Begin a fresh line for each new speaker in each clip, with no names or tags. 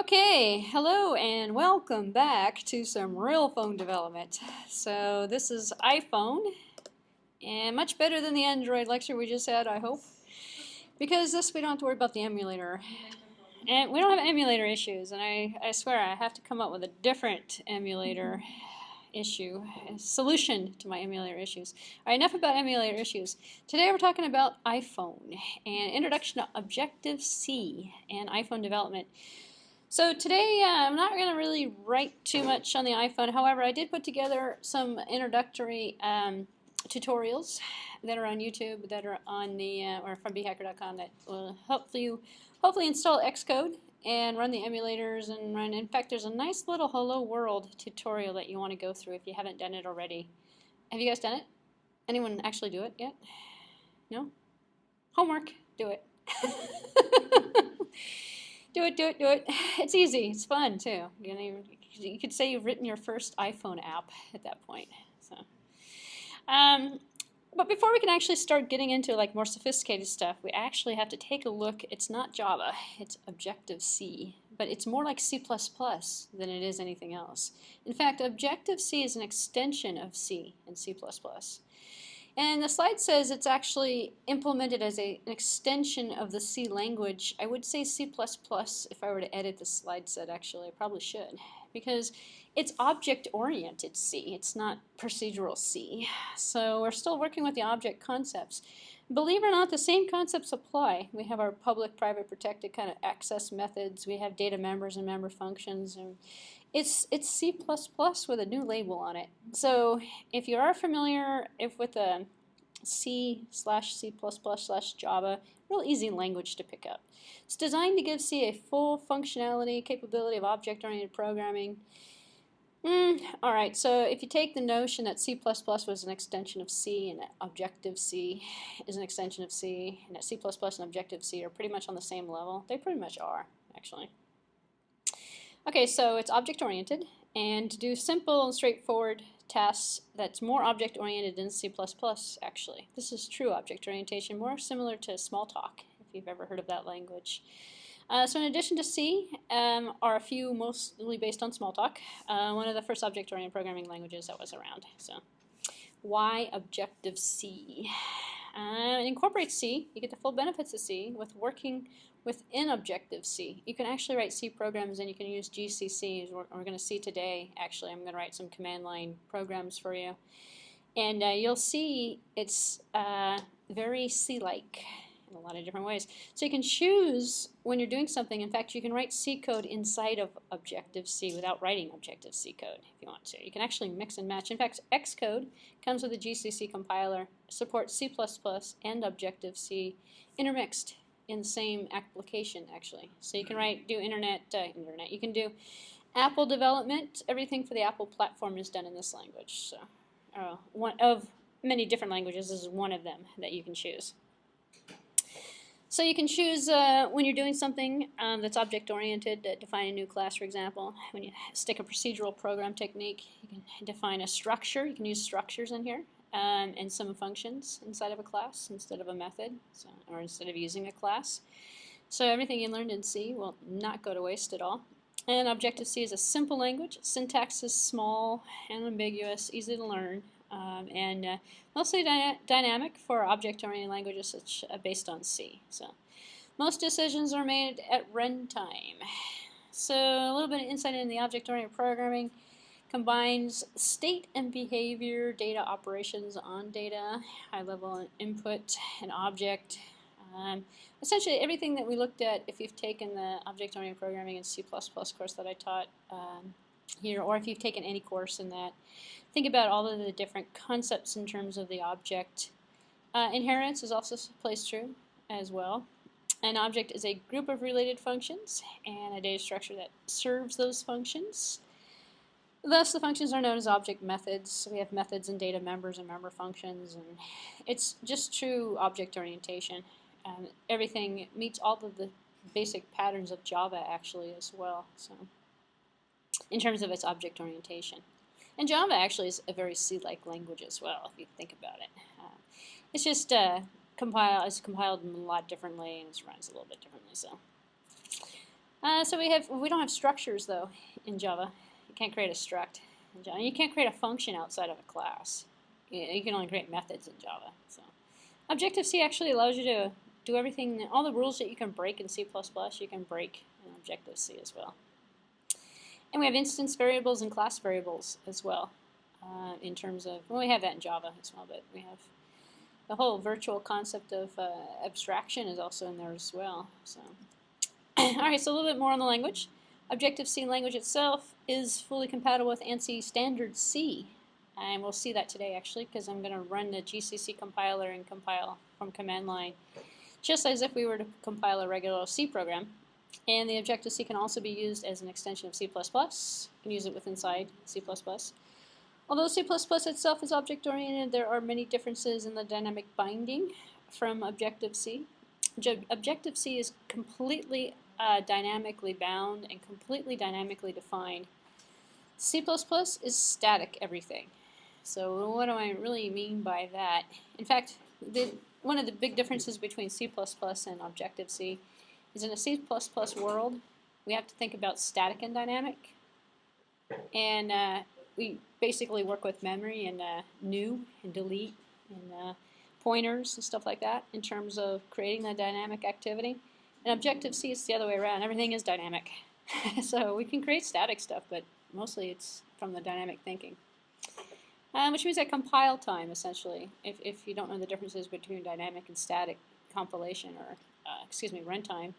Okay, hello and welcome back to some real phone development. So this is iPhone, and much better than the Android lecture we just had, I hope. Because this we don't have to worry about the emulator. And we don't have emulator issues, and I swear I have to come up with a different emulator issue, a solution to my emulator issues. All right, enough about emulator issues. Today we're talking about iPhone and introduction to Objective-C and iPhone development. So today I'm not going to really write too much on the iPhone. However, I did put together some introductory tutorials that are on YouTube, that are on the or from bhacker.com, that will hopefully install Xcode and run the emulators and run. In fact, there's a nice little Hello World tutorial that you want to go through if you haven't done it already. Have you guys done it? Anyone actually do it yet? No? Homework. Do it. Do it, do it, do it. It's easy. It's fun too. You could say you've written your first iPhone app at that point. So, but before we can actually start getting into like more sophisticated stuff, we actually have to take a look. It's not Java. It's Objective-C, but it's more like C++ than it is anything else. In fact, Objective-C is an extension of C and C++. And the slide says it's actually implemented as an extension of the C language. I would say C++ if I were to edit the slide set, actually. I probably should. Because it's object-oriented C. It's not procedural C. So we're still working with the object concepts. Believe it or not, the same concepts apply. We have our public, private, protected kind of access methods. We have data members and member functions. And it's C++ with a new label on it. So if you are familiar with a C/C++/Java, real easy language to pick up. It's designed to give C a full functionality, capability of object-oriented programming. Alright, so if you take the notion that C++ was an extension of C and that Objective-C is an extension of C, and that C++ and Objective-C are pretty much on the same level, they pretty much are, actually. Okay, so it's object-oriented, and to do simple and straightforward tasks, that's more object-oriented than C++, actually. This is true object orientation, more similar to Smalltalk, if you've ever heard of that language. So in addition to C, are a few mostly based on Smalltalk, one of the first object-oriented programming languages that was around. So, why Objective-C? It incorporates C. You get the full benefits of C with working within Objective-C. You can actually write C programs, and you can use GCC, as we're going to see today. Actually, I'm going to write some command line programs for you. And you'll see it's very C-like in a lot of different ways. So you can choose when you're doing something. In fact, you can write C code inside of Objective-C without writing Objective-C code if you want to. You can actually mix and match. In fact, Xcode comes with a GCC compiler, supports C++ and Objective-C intermixed in the same application, actually. So you can do internet. You can do Apple development. Everything for the Apple platform is done in this language. So one of many different languages, this is one of them that you can choose. So you can choose when you're doing something that's object-oriented, define a new class, for example. When you stick a procedural program technique, you can define a structure. You can use structures in here and some functions inside of a class instead of a method, or instead of using a class. So everything you learned in C will not go to waste at all. And Objective-C is a simple language. Syntax is small and ambiguous, easy to learn. And mostly dynamic for object-oriented languages such based on C. So most decisions are made at runtime. So a little bit of insight into the object-oriented programming combines state and behavior, data operations on data, high-level input, and object. Essentially everything that we looked at if you've taken the object-oriented programming in C++ course that I taught here, or if you've taken any course in that. Think about all of the different concepts in terms of the object. Inheritance is also plays true as well. An object is a group of related functions and a data structure that serves those functions. Thus, the functions are known as object methods. We have methods and data members and member functions, and it's just true object orientation. Everything meets all of the basic patterns of Java actually as well. So, in terms of its object orientation. And Java actually is a very C-like language as well, if you think about it. It's just compiled a lot differently, and it runs a little bit differently. So, So we don't have structures though in Java. You can't create a struct in Java. You can't create a function outside of a class. You can only create methods in Java. So Objective-C actually allows you to do everything, all the rules that you can break in C++, you can break in Objective-C as well. And we have instance variables and class variables as well in terms of, well, we have that in Java as well, but we have the whole virtual concept of abstraction is also in there as well. So, all right, so a little bit more on the language. Objective-C language itself is fully compatible with ANSI standard C. And we'll see that today actually, because I'm going to run the GCC compiler and compile from command line, just as if we were to compile a regular C program. And the Objective-C can also be used as an extension of C++. You can use it with inside C++. Although C++ itself is object-oriented, there are many differences in the dynamic binding from Objective-C. Objective-C is completely dynamically bound and completely dynamically defined. C++ is static everything. So what do I really mean by that? In fact, one of the big differences between C++ and Objective-C is in a C++ world, we have to think about static and dynamic. And we basically work with memory and new and delete and pointers and stuff like that in terms of creating the dynamic activity. And Objective-C is the other way around. Everything is dynamic. So we can create static stuff, but mostly it's from the dynamic thinking. Which means that compile time, essentially, if you don't know the differences between dynamic and static compilation or, runtime,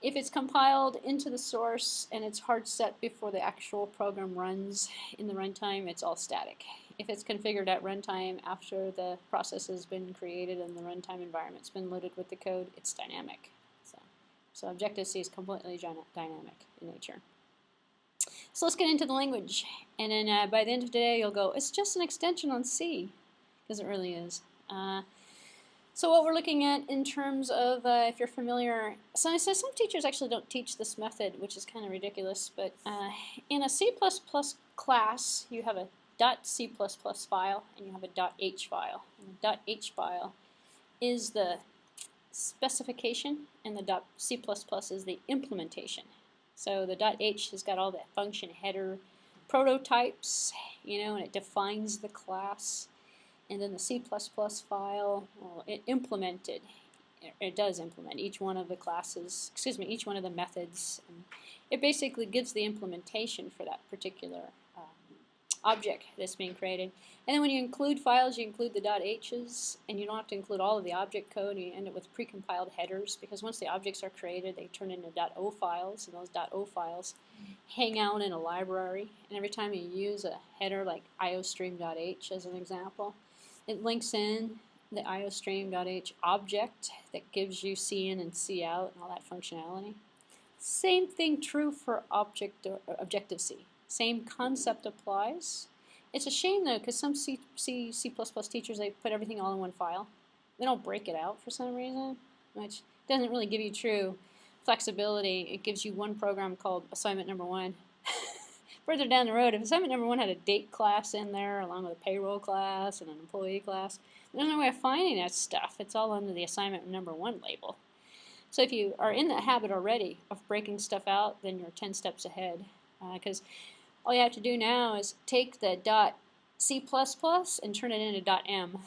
if it's compiled into the source and it's hard set before the actual program runs in the runtime, it's all static. If it's configured at runtime after the process has been created and the runtime environment's been loaded with the code, it's dynamic. So Objective-C is completely dynamic in nature. So let's get into the language. And then by the end of today, you'll go, it's just an extension on C, because it really is. So what we're looking at in terms of, if you're familiar, so some teachers actually don't teach this method, which is kind of ridiculous, but in a C++ class, you have a .c++ file and you have a .h file. And the .h file is the specification and the .c++ is the implementation. So the .h has got all the function header prototypes, and it defines the class. And then the C++ file, well, it does implement each one of the classes, each one of the methods. And it basically gives the implementation for that particular object that's being created. And then when you include files, you include the .h's, and you don't have to include all of the object code, and you end up with precompiled headers, because once the objects are created, they turn into .o files, and those .o files hang out in a library. And every time you use a header like iostream.h as an example, it links in the iostream.h object that gives you C in and C out and all that functionality. Same thing true for Objective-C. Same concept applies. It's a shame though, because some C++ teachers, they put everything all in one file. They don't break it out for some reason, which doesn't really give you true flexibility. It gives you one program called assignment number 1. Further down the road, if assignment number 1 had a date class in there along with a payroll class and an employee class, there's no way of finding that stuff. It's all under the assignment number 1 label. So if you are in the habit already of breaking stuff out, then you're 10 steps ahead, because all you have to do now is take the .c++ and turn it into .m.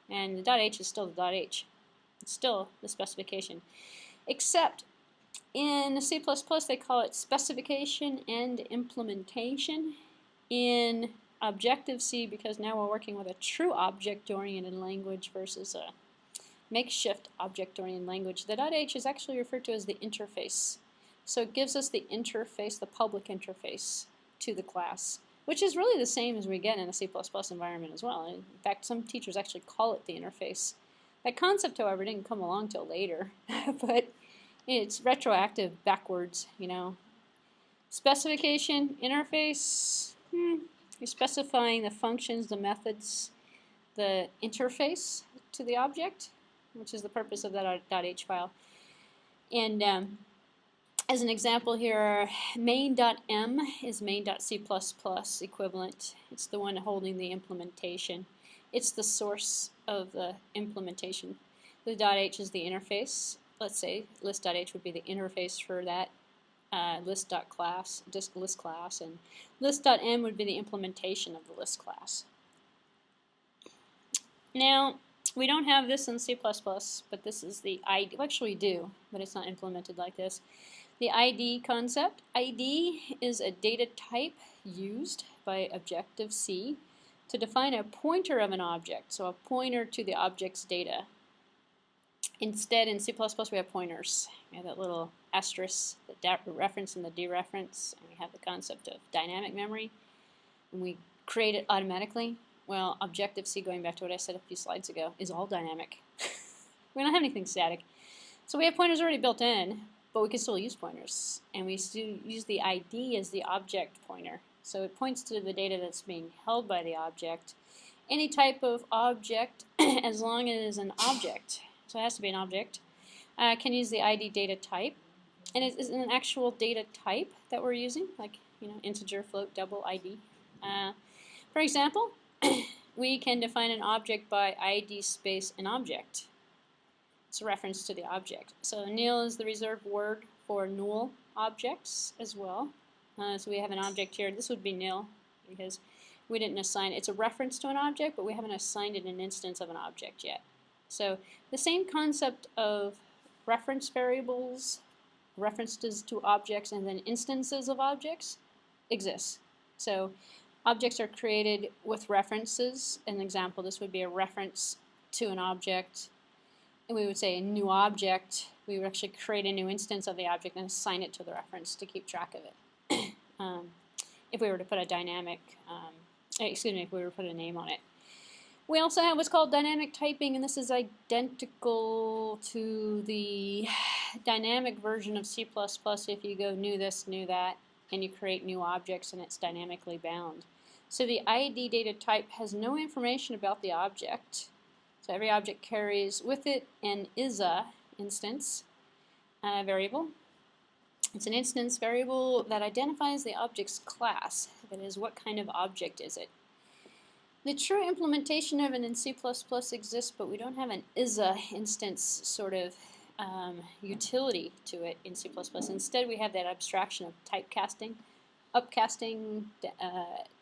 And the .h is still the .h. It's still the specification. Except in C++, they call it specification and implementation. In Objective-C, because now we're working with a true object-oriented language versus a makeshift object-oriented language, the .h is actually referred to as the interface. So it gives us the interface, the public interface to the class, which is really the same as we get in a C++ environment as well. In fact, some teachers actually call it the interface. That concept, however, didn't come along till later, but it's retroactive backwards, Specification, interface, you're specifying the functions, the methods, the interface to the object, which is the purpose of that .h file. And as an example here, main.m is main.c++ equivalent. It's the one holding the implementation. It's the source of the implementation. The .h is the interface. Let's say list.h would be the interface for that list.class, disk list class, and list.m would be the implementation of the list class. Now, we don't have this in C++, but this is the ID. Well, actually we do, but it's not implemented like this. The ID concept. ID is a data type used by Objective-C to define a pointer of an object, so a pointer to the object's data. Instead, in C++, we have pointers. We have that little asterisk, the reference and the dereference, and we have the concept of dynamic memory, and we create it automatically. Well, Objective-C, going back to what I said a few slides ago, is all dynamic. We don't have anything static. So we have pointers already built in, but we can still use pointers. And we still use the ID as the object pointer. So it points to the data that's being held by the object. Any type of object, as long as it is an object, so it has to be an object, can use the ID data type. And it is an actual data type that we're using, like integer, float, double, ID. For example, we can define an object by ID space an object. It's a reference to the object. So nil is the reserved word for null objects as well. So we have an object here. This would be nil because we didn't assign it. It's a reference to an object, but we haven't assigned it an instance of an object yet. So the same concept of reference variables, references to objects, and then instances of objects exists. So objects are created with references. An example, this would be a reference to an object. And we would say a new object. We would actually create a new instance of the object and assign it to the reference to keep track of it. If we were to put a dynamic, if we were to put a name on it. We also have what's called dynamic typing, and this is identical to the dynamic version of C++ if you go new this, new that, and you create new objects and it's dynamically bound. So the ID data type has no information about the object. So every object carries with it an ISA instance variable. It's an instance variable that identifies the object's class. That is, what kind of object is it? The true implementation of it in C++ exists, but we don't have an ISA instance sort of utility to it in C++. Instead, we have that abstraction of typecasting, upcasting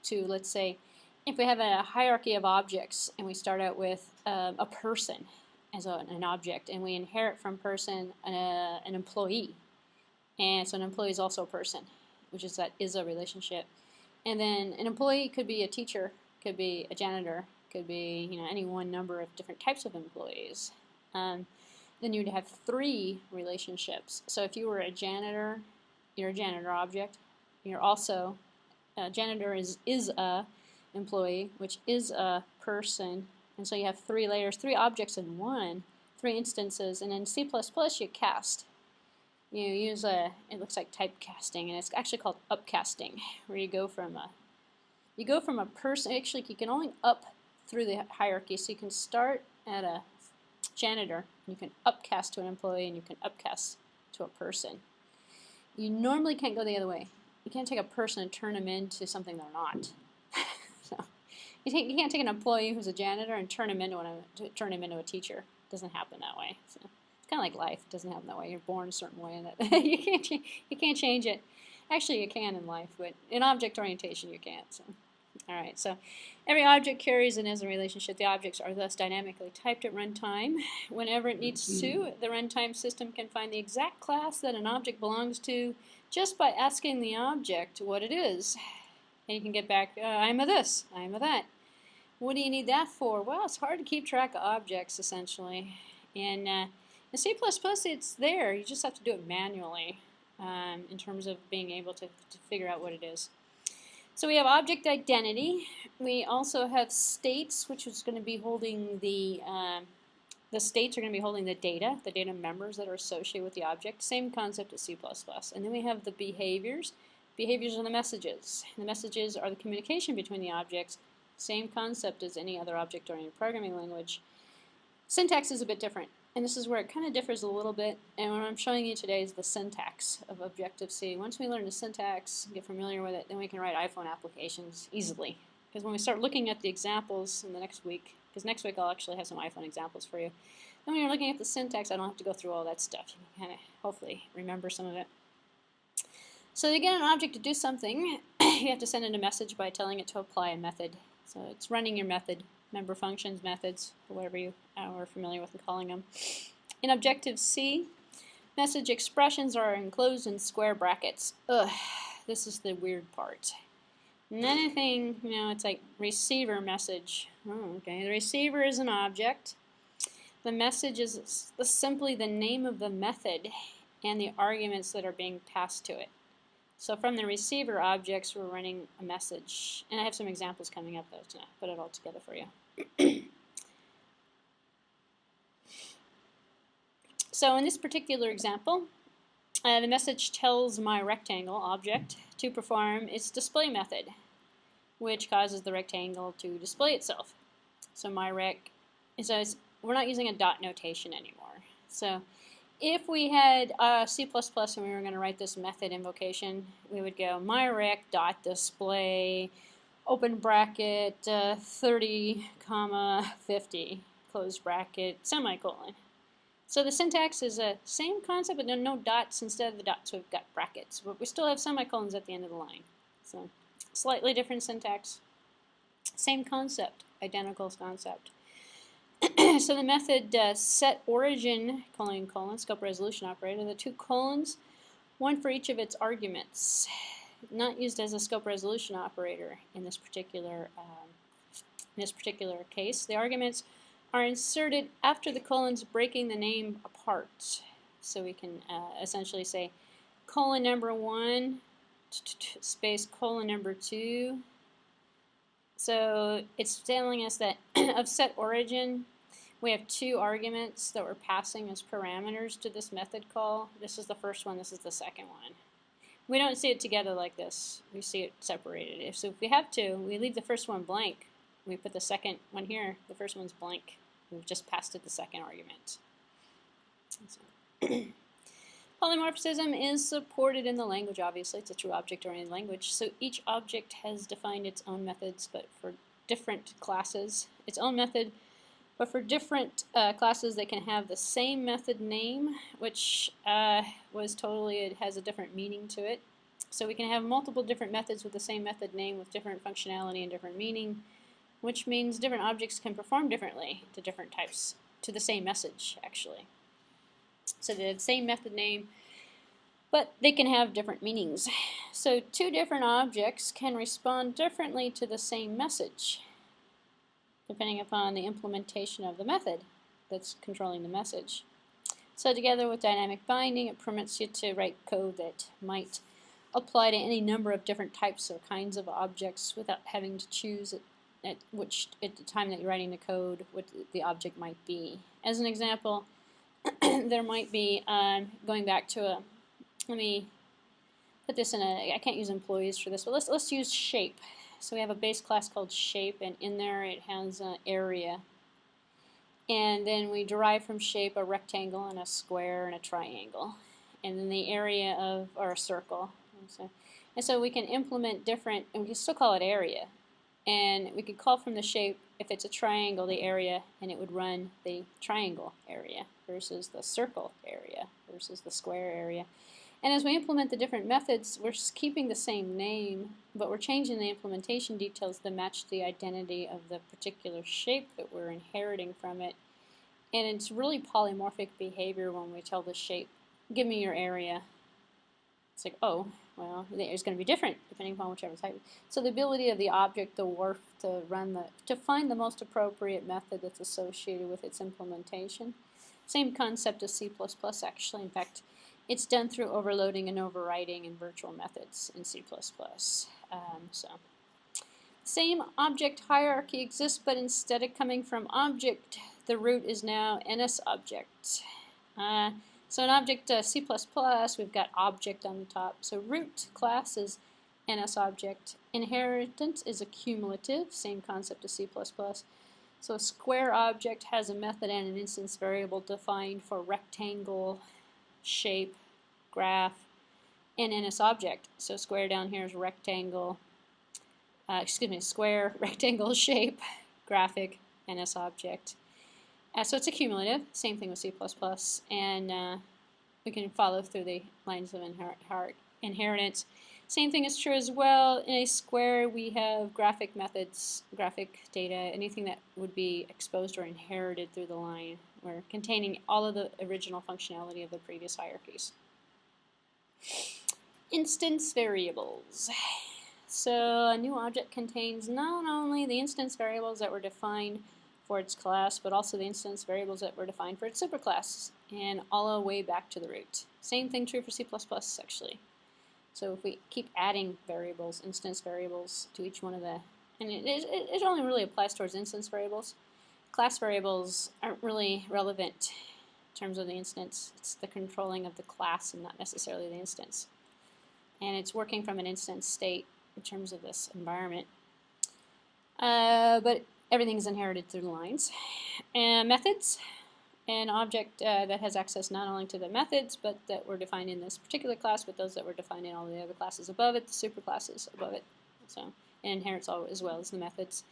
to, let's say, if we have a hierarchy of objects and we start out with a person as an object, and we inherit from person an employee. And so an employee is also a person, which is that ISA relationship. And then an employee could be a teacher, could be a janitor, could be any one number of different types of employees. Then you'd have three relationships. So if you were a janitor, you're a janitor object. You're also a janitor is a employee, which is a person. And so you have three layers, three objects in one, three instances. And in C++ you cast. You use it looks like typecasting, and it's actually called upcasting, where you go from a person. Actually, you can only up through the hierarchy, so you can start at a janitor, and you can upcast to an employee, and you can upcast to a person. You normally can't go the other way. You can't take a person and turn them into something they're not. So you can't take an employee who's a janitor and turn him into a teacher. It doesn't happen that way. So. Kind of like life. It doesn't happen that way. You're born a certain way, and that you can't change it. Actually, you can in life, but in object orientation, you can't. So, all right. So, every object carries an ISA relationship. The objects are thus dynamically typed at runtime. Whenever it needs to, the runtime system can find the exact class that an object belongs to just by asking the object what it is, and you can get back, I'm a this, I'm a that. What do you need that for? Well, it's hard to keep track of objects essentially, and in C++, it's there. You just have to do it manually in terms of being able to figure out what it is. So we have object identity. We also have states, which is going to be holding the states are going to be holding the data members that are associated with the object. Same concept as C++. And then we have the behaviors. Behaviors are the messages. The messages are the communication between the objects. Same concept as any other object-oriented programming language. Syntax is a bit different. And this is where it kind of differs a little bit, and what I'm showing you today is the syntax of Objective-C. Once we learn the syntax, get familiar with it, then we can write iPhone applications easily. Because when we start looking at the examples in the next week, because next week I'll actually have some iPhone examples for you, then when you're looking at the syntax, I don't have to go through all that stuff. You can kind of hopefully remember some of it. So to get an object to do something, you have to send it a message by telling it to apply a method. So it's running your method, member functions, methods, or whatever you are familiar with calling them. In Objective-C, message expressions are enclosed in square brackets. Ugh, this is the weird part. And anything, it's like receiver message. Oh, okay, the receiver is an object. The message is simply the name of the method and the arguments that are being passed to it. So from the receiver objects, we're running a message. And I have some examples coming up, though, to put it all together for you. So in this particular example, the message tells my rectangle object to perform its display method, which causes the rectangle to display itself. So my rec, so we're not using a dot notation anymore. So if we had C++ and we were going to write this method invocation, we would go myRec.display open bracket 30, 50 close bracket semicolon. So the syntax is the same concept, but no dots. Instead of the dots, we've got brackets. But we still have semicolons at the end of the line. So slightly different syntax. Same concept, identical concept. So the method setOrigin, scope resolution operator, the two colons, one for each of its arguments. Not used as a scope resolution operator in this particular case. The arguments are inserted after the colons, breaking the name apart. So we can essentially say colon number 1 space colon number 2. So it's telling us that of setOrigin, we have two arguments that we're passing as parameters to this method call. This is the first one, this is the second one. We don't see it together like this. We see it separated. So if we have to, we leave the first one blank. We put the second one here, the first one's blank. We've just passed it the second argument. So polymorphism is supported in the language, obviously. It's a true object-oriented language. So each object has defined its own methods, but for different classes. Its own method, but for different classes, they can have the same method name, which it has a different meaning to it. So we can have multiple different methods with the same method name with different functionality and different meaning, which means different objects can perform differently to different types, to the same message, actually. So they have the same method name, but they can have different meanings. So two different objects can respond differently to the same message, depending upon the implementation of the method that's controlling the message. So together with dynamic binding, it permits you to write code that might apply to any number of different types or kinds of objects without having to choose at the time that you're writing the code what the object might be. As an example, there might be, going back to let me put this in I can't use employees for this, but let's use shape. So we have a base class called shape, and in there it has an area. And then we derive from shape a rectangle and a square and a triangle. And then the area of, or a circle. And so we can implement different, and we can still call it area. And we could call from the shape, if it's a triangle, the area, and it would run the triangle area versus the circle area versus the square area. And as we implement the different methods, we're keeping the same name, but we're changing the implementation details to match the identity of the particular shape that we're inheriting from it. And it's really polymorphic behavior when we tell the shape, give me your area. It's like, oh, well, it's going to be different depending upon whichever type. So the ability of the object, the WRF, to find the most appropriate method that's associated with its implementation. Same concept as C++, actually. In fact, it's done through overloading and overriding and virtual methods in C++. Same object hierarchy exists, but instead of coming from object, the root is now NSObject. So in object C++, we've got object on the top. So root class is NSObject. Inheritance is a cumulative, same concept as C++. So a square object has a method and an instance variable defined for rectangle, shape, graph, and NSObject. So square down here is rectangle, square, rectangle, shape, graphic, NSObject. So it's a cumulative, same thing with C++, and we can follow through the lines of inheritance. Same thing is true as well. In a square, we have graphic methods, graphic data, anything that would be exposed or inherited through the line, or containing all of the original functionality of the previous hierarchies. Instance variables. So a new object contains not only the instance variables that were defined for its class, but also the instance variables that were defined for its superclass, and all the way back to the root. Same thing true for C++, actually. So if we keep adding variables, instance variables, to each one of the, and it only really applies towards instance variables. Class variables aren't really relevant in terms of the instance. It's the controlling of the class and not necessarily the instance. And it's working from an instance state in terms of this environment. But everything's inherited through the lines. And methods, an object that has access not only to the methods, but that were defined in this particular class, but those that were defined in all the other classes above it, the superclasses above it. So it inherits all as well as the methods.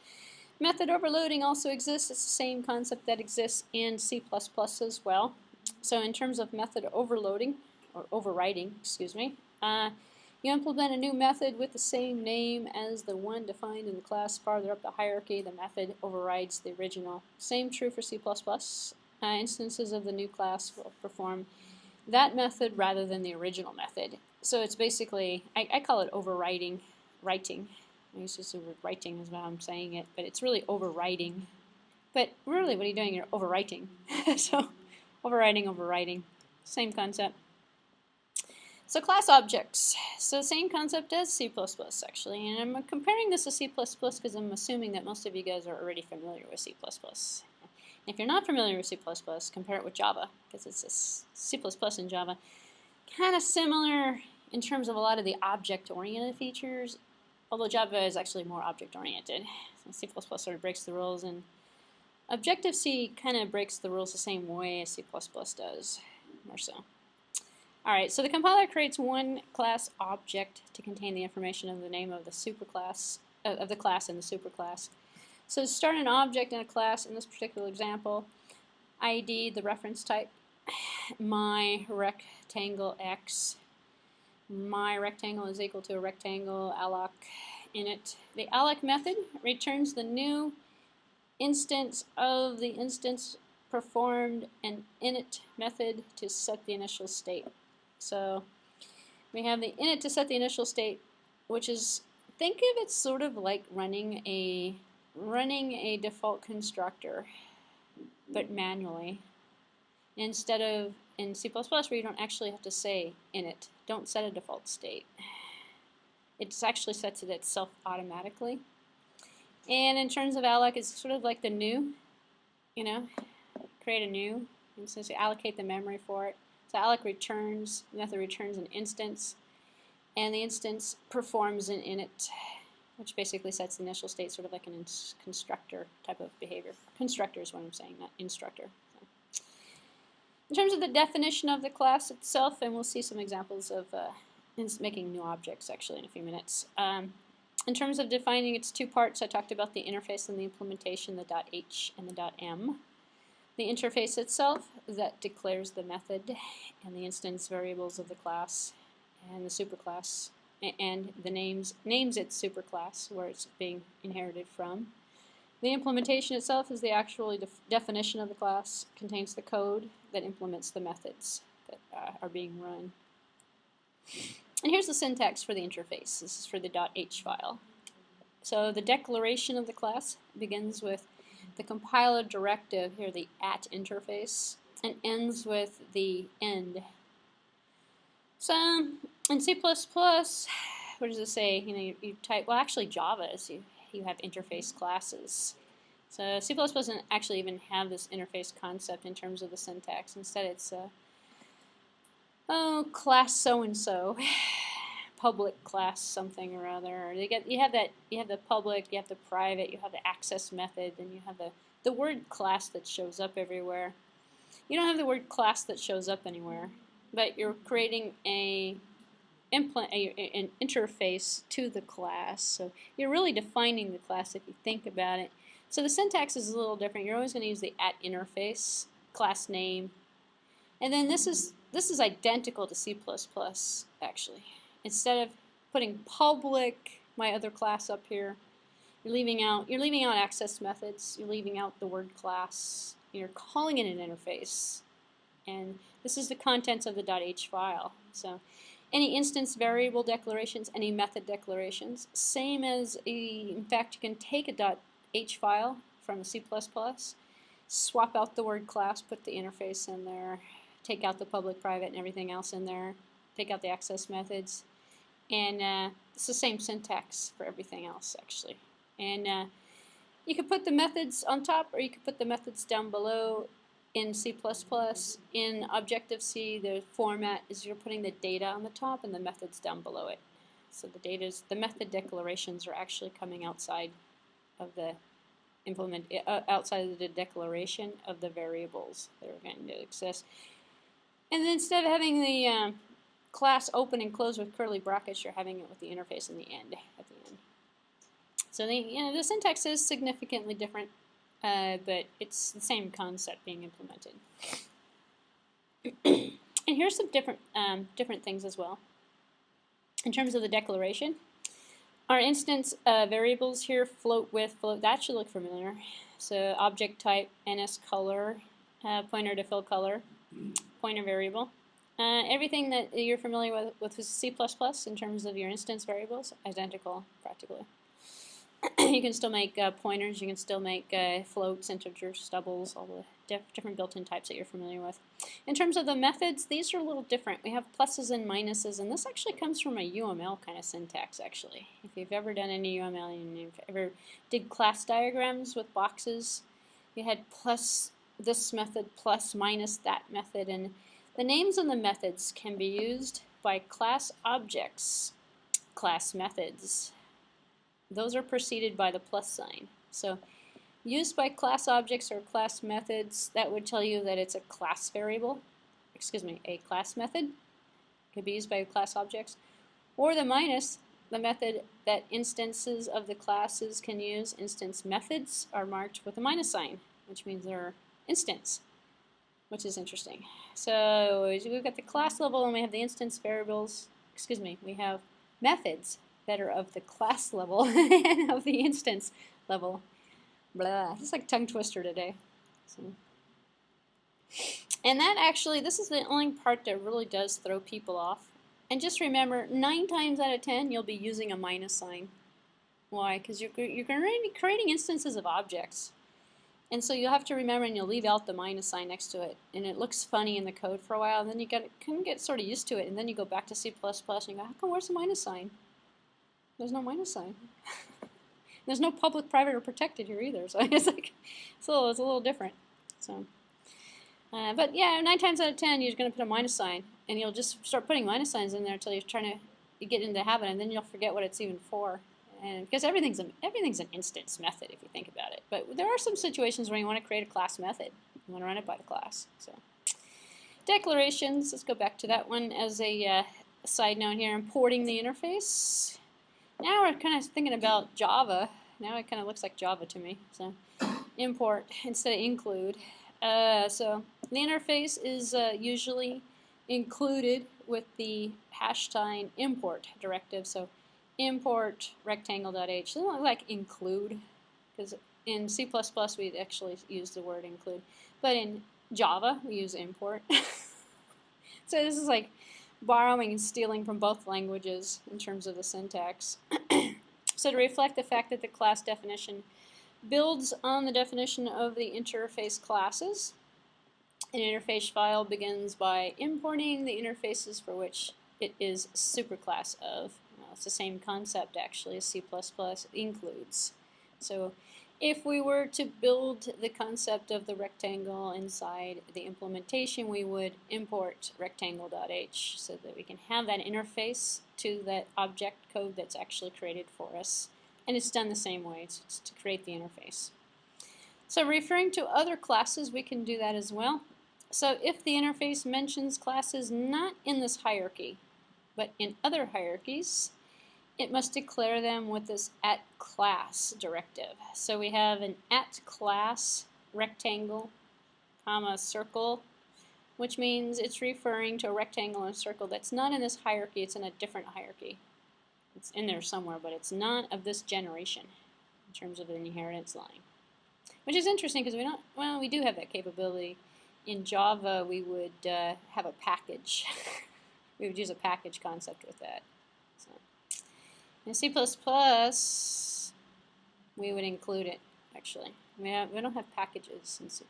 Method overloading also exists. It's the same concept that exists in C++ as well. So in terms of method overloading, or overriding, excuse me, you implement a new method with the same name as the one defined in the class farther up the hierarchy. The method overrides the original. Same true for C++. Instances of the new class will perform that method rather than the original method. So it's basically, I call it overriding, writing. I used to use the word writing is how I'm saying it, but it's really overriding. But really, what are you doing? You're overwriting. So overriding, same concept. So class objects. So same concept as C++ actually, and I'm comparing this to C++ because I'm assuming that most of you guys are already familiar with C++. If you're not familiar with C++, compare it with Java, because it's a C++ and Java. Kind of similar in terms of a lot of the object-oriented features, although Java is actually more object-oriented. So C++ sort of breaks the rules, and Objective-C kind of breaks the rules the same way as C++ does, more so. Alright, so the compiler creates one class object to contain the information of the name of the superclass, of the class and the superclass. So to start an object in a class, in this particular example, ID, the reference type, my rectangle x, my rectangle is equal to a rectangle, alloc init. The alloc method returns the new instance of the instance performed an init method to set the initial state. So we have the init to set the initial state, which is, think of it sort of like running a default constructor, but manually. Instead of in C++ where you don't actually have to say init, don't set a default state. It actually sets it itself automatically. And in terms of alloc, it's sort of like the new, create a new, and since you allocate the memory for it. So alloc returns, the method returns an instance, and the instance performs an init, which basically sets the initial state, sort of like an constructor type of behavior. Constructor is what I'm saying, not instructor. So. In terms of the definition of the class itself, and we'll see some examples of making new objects actually in a few minutes. In terms of defining its two parts, I talked about the interface and the implementation, the .h and the .m. The interface itself that declares the method and the instance variables of the class and the superclass, and the names its superclass where it's being inherited from. The implementation itself is the actual definition of the class, contains the code that implements the methods that are being run. And here's the syntax for the interface. This is for the .h file. So the declaration of the class begins with the compiler directive, here the @ interface, and ends with the end. So in C++, what does it say? You type, well actually Java is you have interface classes. So C++ doesn't actually even have this interface concept in terms of the syntax. Instead it's class so-and-so, public class something or other. You have the public, you have the private, you have the access method, and you have the word class that shows up everywhere. You don't have the word class that shows up anywhere, but you're creating an interface to the class. So you're really defining the class if you think about it. So the syntax is a little different. You're always going to use the @ interface, class name, and then this is identical to C++ actually. instead of putting public my other class up here, you're leaving out access methods, you're leaving out the word class, you're calling it an interface. And this is the contents of the .h file. So any instance variable declarations, any method declarations, same as in fact you can take a .h file from C++, swap out the word class, put the interface in there, take out the public, private, and everything else in there, take out the access methods, and it's the same syntax for everything else actually. And you could put the methods on top, or you could put the methods down below. In C++, in Objective-C, the format is you're putting the data on the top and the methods down below it. So the method declarations are actually coming outside of the outside of the declaration of the variables that are going to exist. And then instead of having the class open and close with curly brackets, you're having it with the interface in the end at the end. So the syntax is significantly different. But it's the same concept being implemented. And here's some different things as well. In terms of the declaration, our instance variables here float with float. That should look familiar. So object type, NS color, pointer to fill color, pointer variable. Everything that you're familiar with C++ in terms of your instance variables, identical practically. You can still make pointers, you can still make floats, integers, stubbles, all the different built-in types that you're familiar with. In terms of the methods, these are a little different. We have pluses and minuses, and this actually comes from a UML kind of syntax, actually. If you've ever done any UML and you've ever did class diagrams with boxes, you had plus this method, plus minus that method, and the names of the methods can be used by class objects, class methods. Those are preceded by the plus sign. So used by class objects or class methods, that would tell you that it's a class variable, a class method. Could be used by class objects. Or the minus, the method that instances of the classes can use. Instance methods are marked with a minus sign, which means they're instance, which is interesting. So we've got the class level and we have the instance variables, we have methods that are of the class level and of the instance level. Blah. It's like a tongue twister today. So. And that actually, this is the only part that really does throw people off. And just remember, 9 times out of 10, you'll be using a minus sign. Why? Because you're going to be creating instances of objects. And so you'll have to remember, and you'll leave out the minus sign next to it. And it looks funny in the code for a while, and then you can get sort of used to it. And then you go back to C++ and you go, how come where's the minus sign? There's no minus sign. There's no public, private, or protected here either. So it's like, it's a little different. So, but yeah, 9 times out of 10, you're going to put a minus sign, and you'll just start putting minus signs in there until you're trying to get into the habit, and then you'll forget what it's even for. And because everything's an instance method if you think about it. But there are some situations where you want to create a class method. You want to run it by the class. So, declarations. Let's go back to that one as a side note here. Importing the interface. Now we're kind of thinking about Java. Now it kind of looks like Java to me. So import instead of include. So the interface is usually included with the #sign import directive. So import rectangle.h. They don't like include, because in C++ we actually use the word include. But in Java we use import. So this is like borrowing and stealing from both languages in terms of the syntax. So to reflect the fact that the class definition builds on the definition of the interface classes, an interface file begins by importing the interfaces for which it is superclass of. Well, it's the same concept actually as C++ includes. So if we were to build the concept of the rectangle inside the implementation, we would import rectangle.h so that we can have that interface to that object code that's actually created for us. And it's done the same way. It's to create the interface. So referring to other classes, we can do that as well. So if the interface mentions classes not in this hierarchy, but in other hierarchies, it must declare them with this @class directive. So we have an @class rectangle, comma circle, which means it's referring to a rectangle and a circle that's not in this hierarchy, it's in a different hierarchy. It's in there somewhere, but it's not of this generation in terms of the inheritance line. Which is interesting because we do have that capability. In Java, we would have a package. We would use a package concept with that. So, in C++, we would include it, actually. We don't have packages in C++.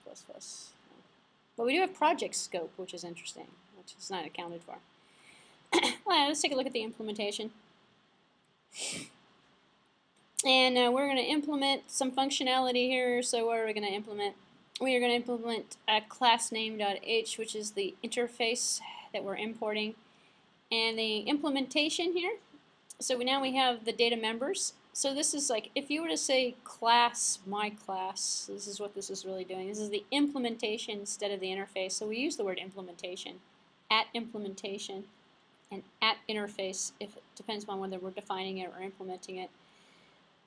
But we do have project scope, which is interesting, which is not accounted for. Well, let's take a look at the implementation. And we're going to implement some functionality here. So what are we going to implement? We are going to implement a class name.h, which is the interface that we're importing. And the implementation here, so now we have the data members. So this is like, if you were to say class, my class, this is what this is really doing. This is the implementation instead of the interface. So we use the word implementation, at implementation, and at interface, if it depends on whether we're defining it or implementing it.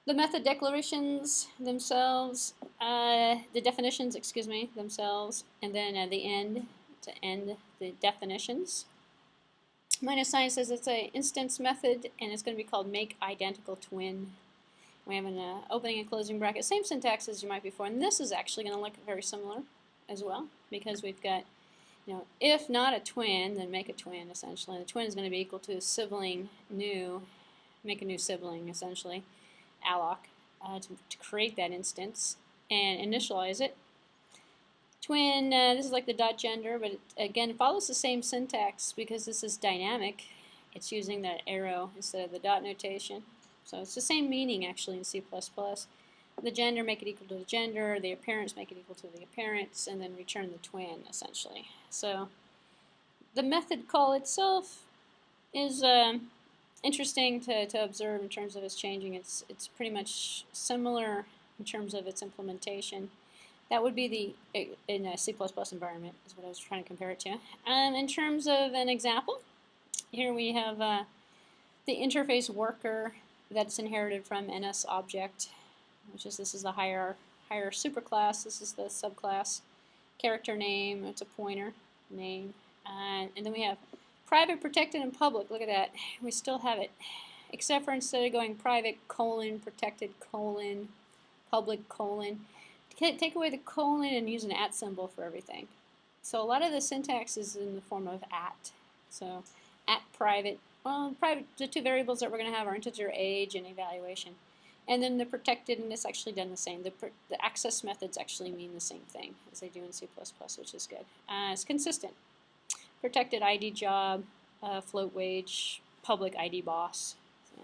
The method declarations themselves, the definitions, excuse me, themselves, and then at the end, to end the definitions. Minus sign says it's an instance method, and it's going to be called make identical twin. We have an opening and closing bracket, same syntax as you might before, and this is actually going to look very similar as well, because we've got, if not a twin, then make a twin, essentially. The twin is going to be equal to a sibling new, make a new sibling, essentially, alloc, to create that instance and initialize it. Twin, this is like the dot gender, but it, again, follows the same syntax because this is dynamic. It's using that arrow instead of the dot notation. So it's the same meaning actually in C++. The gender, make it equal to the gender, the appearance, make it equal to the appearance, and then return the twin, essentially. So the method call itself is interesting to observe in terms of its changing. It's pretty much similar in terms of its implementation. That would be the, in a C++ environment, is what I was trying to compare it to. In terms of an example, here we have the interface worker that's inherited from NS object, which is, this is the higher superclass, this is the subclass. Character name, it's a pointer name. And then we have private, protected, and public. Look at that. We still have it. Except for instead of going private, colon, protected, colon, public, colon, take away the colon and use an at symbol for everything. So a lot of the syntax is in the form of at. So at private, well, private, the two variables that we're going to have are integer age and evaluation. And then the protected, and it's actually done the same. The access methods actually mean the same thing as they do in C++, which is good. It's consistent. Protected ID job, float wage, public ID boss. So.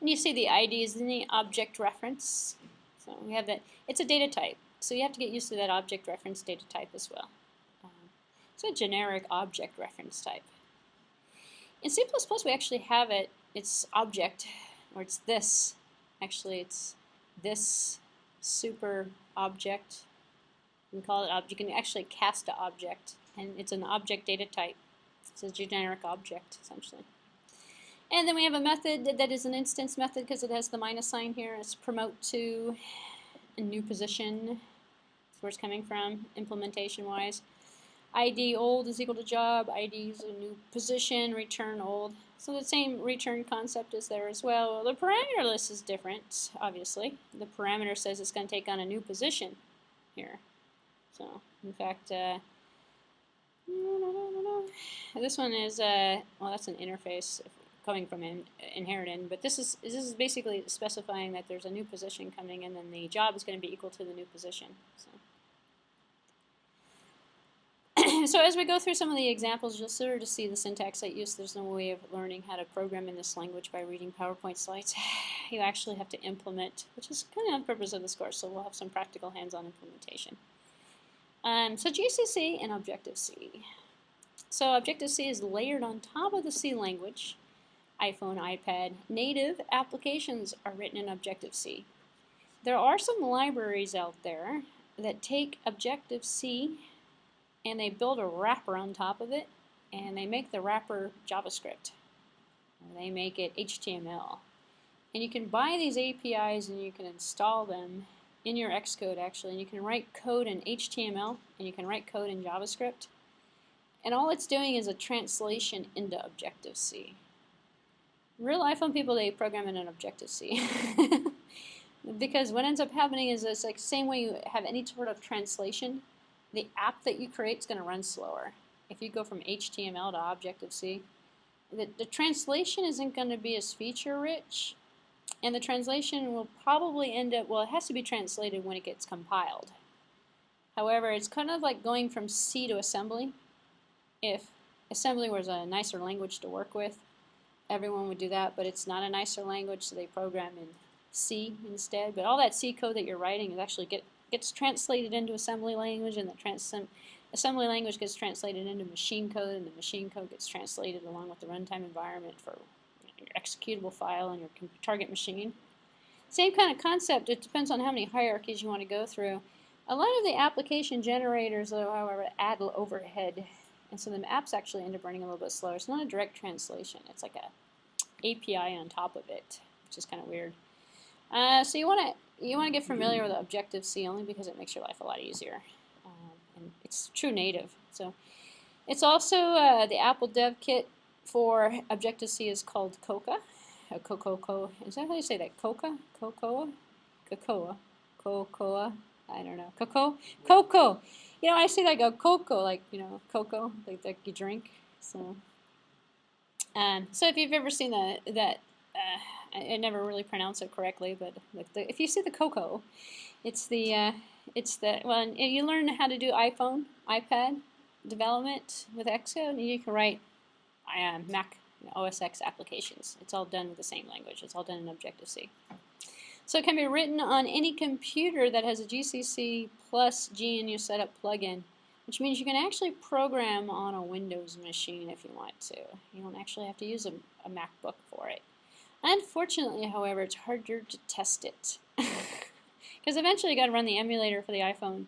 And you see the ID is in the object reference. So we have that. It's a data type, so you have to get used to that object reference data type as well. It's a generic object reference type. In C++, we actually have it. It's object, or it's this. Actually, it's this super object. You can call it object. You can actually cast an object, and it's an object data type. It's a generic object, essentially. And then we have a method that is an instance method because it has the minus sign here. It's promote to a new position. That's where it's coming from, implementation-wise. ID old is equal to job. ID is a new position. Return old. So the same return concept is there as well. The parameter list is different, obviously. The parameter says it's going to take on a new position here. So, in fact, this one is, well, that's an interface coming from inherited, but this is basically specifying that there's a new position coming in, and the job is going to be equal to the new position. So as we go through some of the examples, you'll sort of see the syntax I use. There's no way of learning how to program in this language by reading PowerPoint slides. You actually have to implement, which is kind of the purpose of this course, so we'll have some practical hands-on implementation. So GCC and Objective-C. So Objective-C is layered on top of the C language. iPhone, iPad, native applications are written in Objective-C. There are some libraries out there that take Objective-C and they build a wrapper on top of it, and they make the wrapper JavaScript. Or they make it HTML. And you can buy these APIs and you can install them in your Xcode actually, and you can write code in HTML and you can write code in JavaScript. And all it's doing is a translation into Objective-C. Real iPhone people, they program in an Objective-C. Because what ends up happening is it's like the same way you have any sort of translation, the app that you create is going to run slower. If you go from HTML to Objective-C, the translation isn't going to be as feature-rich, and the translation will probably end up, well, it has to be translated when it gets compiled. However, it's kind of like going from C to assembly. If assembly was a nicer language to work with, everyone would do that, but it's not a nicer language, so they program in C instead. But all that C code that you're writing is actually gets translated into assembly language, and the assembly language gets translated into machine code, and the machine code gets translated along with the runtime environment for your executable file and your target machine. Same kind of concept. It depends on how many hierarchies you want to go through. A lot of the application generators, though, however, add overhead, and so the apps actually end up running a little bit slower. It's not a direct translation. It's like a API on top of it, which is kind of weird. So you want to get familiar with Objective-C only because it makes your life a lot easier, and it's true native. So it's also the Apple Dev Kit for Objective-C is called Coca. Is that how you say that? Coca? Cocoa? Cocoa? I don't know. Cocoa. You know, I say that I go cocoa, like, you know, cocoa, like you drink. So if you've ever seen that. I never really pronounce it correctly, but if you see the cocoa, it's the well, you learn how to do iPhone, iPad development with Xcode, and you can write Mac OS X applications. It's all done with the same language. It's all done in Objective-C. So it can be written on any computer that has a GCC plus GNU setup plugin, which means you can actually program on a Windows machine if you want to. You don't actually have to use a MacBook for it. Unfortunately, however, it's harder to test it. Because eventually you got to run the emulator for the iPhone,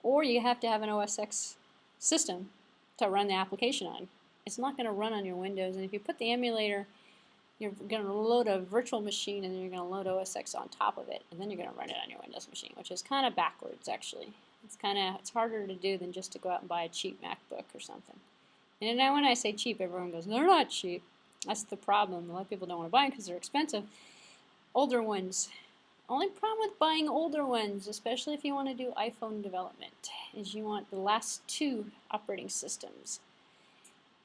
or you have to have an OS X system to run the application on. It's not going to run on your Windows, and if you put the emulator, you're going to load a virtual machine, and then you're going to load OS X on top of it, and then you're going to run it on your Windows machine, which is kind of backwards, actually. It's harder to do than just to go out and buy a cheap MacBook or something. And then when I say cheap, everyone goes, they're not cheap. That's the problem. A lot of people don't want to buy them because they're expensive. Older ones. Only problem with buying older ones, especially if you want to do iPhone development, is you want the last 2 operating systems.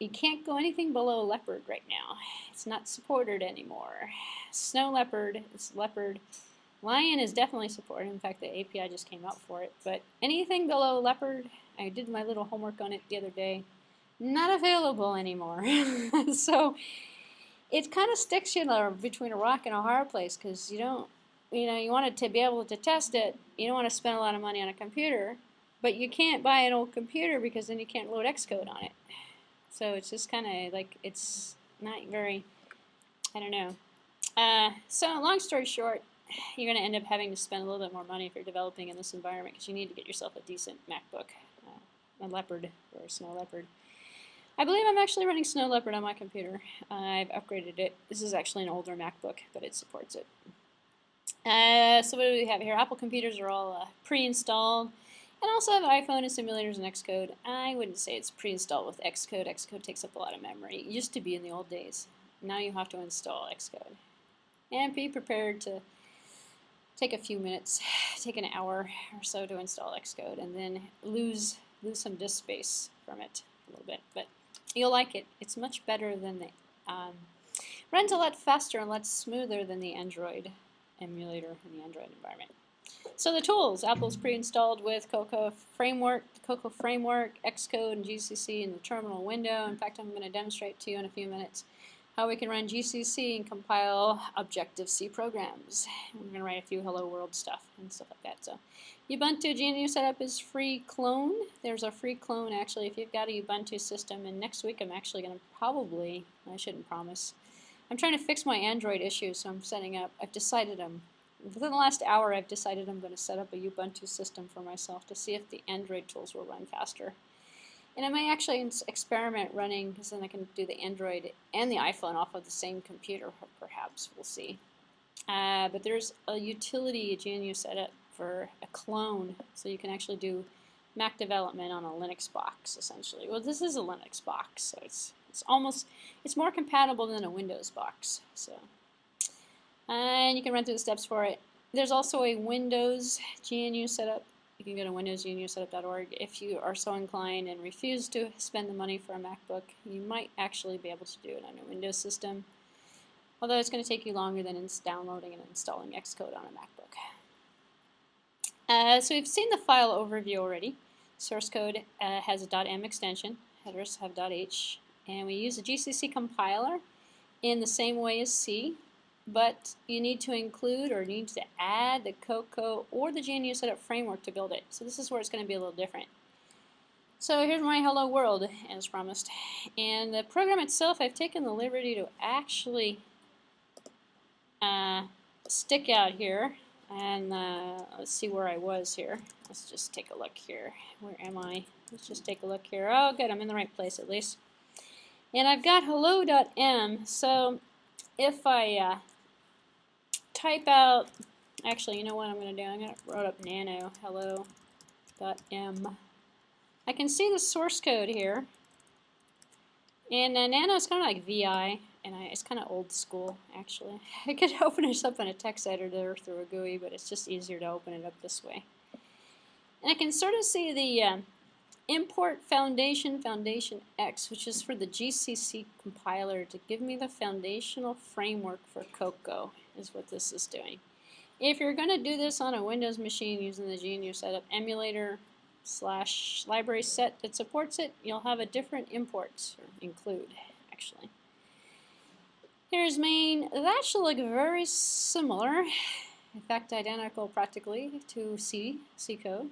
You can't go anything below Leopard right now. It's not supported anymore. Snow Leopard, it's Leopard. Lion is definitely supported. In fact, the API just came out for it. But anything below Leopard, I did my little homework on it the other day, not available anymore. So it kind of sticks you between a rock and a hard place because you want to be able to test it. You don't want to spend a lot of money on a computer, but you can't buy an old computer because then you can't load Xcode on it. So it's just kind of like, it's not very, I don't know. So long story short, you're going to end up having to spend a little bit more money if you're developing in this environment because you need to get yourself a decent MacBook, a Leopard or a Snow Leopard. I believe I'm actually running Snow Leopard on my computer. I've upgraded it. This is actually an older MacBook, but it supports it. So what do we have here? Apple computers are all pre-installed, and also have iPhone and simulators and Xcode. I wouldn't say it's pre-installed with Xcode. Xcode takes up a lot of memory. It used to be in the old days. Now you have to install Xcode. And be prepared to take a few minutes, take an hour or so to install Xcode, and then lose some disk space from it a little bit. But you'll like it. It's much better than the runs a lot faster and a lot smoother than the Android emulator in the Android environment. So the tools, Apple's pre-installed with Cocoa Framework, Xcode, and GCC in the terminal window. In fact, I'm going to demonstrate to you in a few minutes how we can run GCC and compile Objective-C programs. We're going to write a few Hello World stuff and stuff like that. So Ubuntu GNU setup is free clone. There's a free clone actually if you've got a Ubuntu system, and next week I'm actually going to probably, I shouldn't promise, I'm trying to fix my Android issues, so I'm setting up, within the last hour I've decided I'm going to set up a Ubuntu system for myself to see if the Android tools will run faster. And I may actually experiment running, because then I can do the Android and the iPhone off of the same computer, perhaps. We'll see. But there's a utility, a GNU setup for a clone, so you can actually do Mac development on a Linux box, essentially. Well, this is a Linux box, so it's more compatible than a Windows box. So, and you can run through the steps for it. There's also a Windows GNU setup. You can go to windowsgnusetup.org if you are so inclined and refuse to spend the money for a MacBook. You might actually be able to do it on a Windows system, although it's going to take you longer than downloading and installing Xcode on a MacBook. So we've seen the file overview already. Source code has a .m extension. Headers have .h. And we use a GCC compiler in the same way as C, but you need to include or need to add the Cocoa or the GNU setup framework to build it. So this is where it's going to be a little different. So here's my hello world, as promised. And the program itself, I've taken the liberty to actually stick out here. And let's see where I was here. Let's just take a look here. Where am I? Let's just take a look here. Oh, good. I'm in the right place at least. And I've got hello.m. So if I type out, actually, you know what I'm going to do? I'm going to write up nano hello.m. I can see the source code here. And nano is kind of like VI. And it's kind of old school, actually. I could open this up in a text editor through a GUI, but it's just easier to open it up this way. And I can sort of see the import foundation X, which is for the GCC compiler to give me the foundational framework for Cocoa, is what this is doing. If you're going to do this on a Windows machine using the GNU setup emulator / library set that supports it, you'll have a different import, or include, actually. Here's main. That should look very similar, in fact identical practically to C code.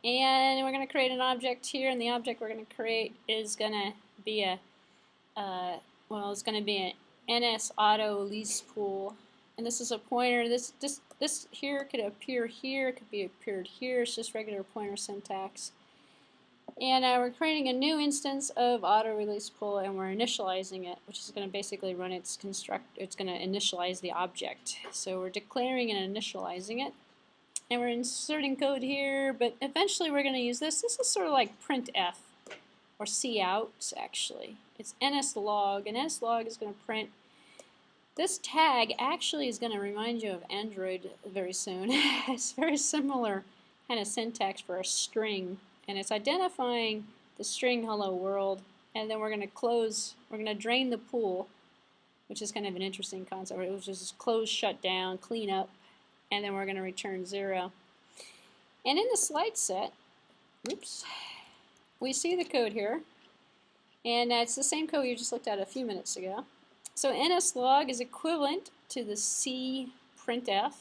And we're going to create an object here, and the object we're going to create is going to be it's going to be an NS auto lease pool, and this is a pointer. This here could appear here, it could be appeared here. It's just regular pointer syntax. And we're creating a new instance of auto release pool, and we're initializing it, which is going to basically run its it's going to initialize the object. So we're declaring and initializing it, and we're inserting code here. But eventually, we're going to use this. This is sort of like printf or cout, actually. It's nslog, and nslog is going to print. This tag actually is going to remind you of Android very soon. It's very similar kind of syntax for a string. And it's identifying the string hello world, and then we're going to drain the pool, which is kind of an interesting concept. It was just close, shut down, clean up, and then we're going to return 0. And in the slide set, oops, we see the code here, and it's the same code you just looked at a few minutes ago. So nslog is equivalent to the C printf,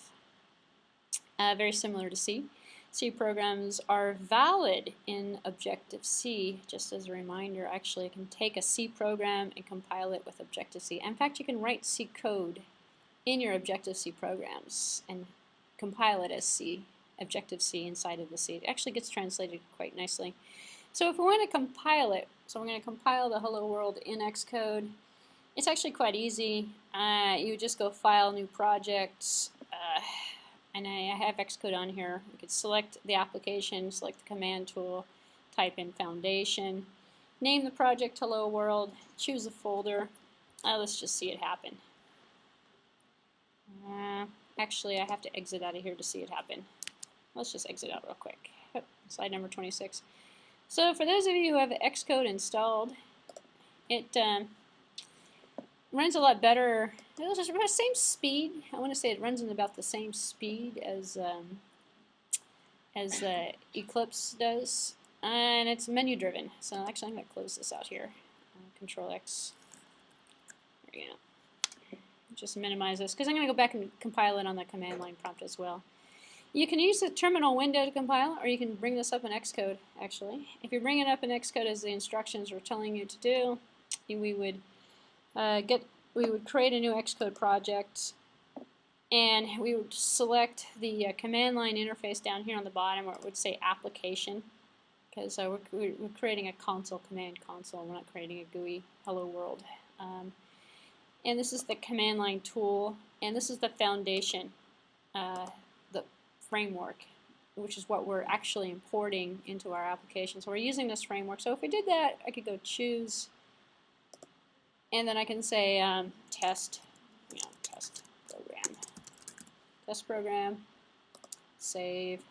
very similar to C. C programs are valid in Objective-C. Just as a reminder, actually, you can take a C program and compile it with Objective-C. In fact, you can write C code in your Objective-C programs and compile it as C, Objective-C inside of the C. It actually gets translated quite nicely. So if we want to compile it, so we're going to compile the hello world in Xcode. It's actually quite easy. You just go File, New Project, and I have Xcode on here. You could select the application, select the command tool, type in foundation, name the project hello world, choose a folder. Let's just see it happen. Actually, I have to exit out of here to see it happen. Let's just exit out real quick. Slide number 26. So for those of you who have Xcode installed, it runs a lot better. It's just about the same speed. I want to say it runs in about the same speed as Eclipse does, and it's menu driven. So actually, I'm going to close this out here. Control X. There we go. Just minimize this because I'm going to go back and compile it on the command line prompt as well. You can use the terminal window to compile, or you can bring this up in Xcode. Actually, if you bring it up in Xcode as the instructions are telling you to do, we would create a new Xcode project, and we would select the command line interface down here on the bottom where it would say application, because we're creating a console, command console. We're not creating a GUI hello world. And this is the command line tool, and this is the foundation framework, which is what we're actually importing into our application. So we're using this framework. So if we did that, I could go choose, and then I can say test program, save.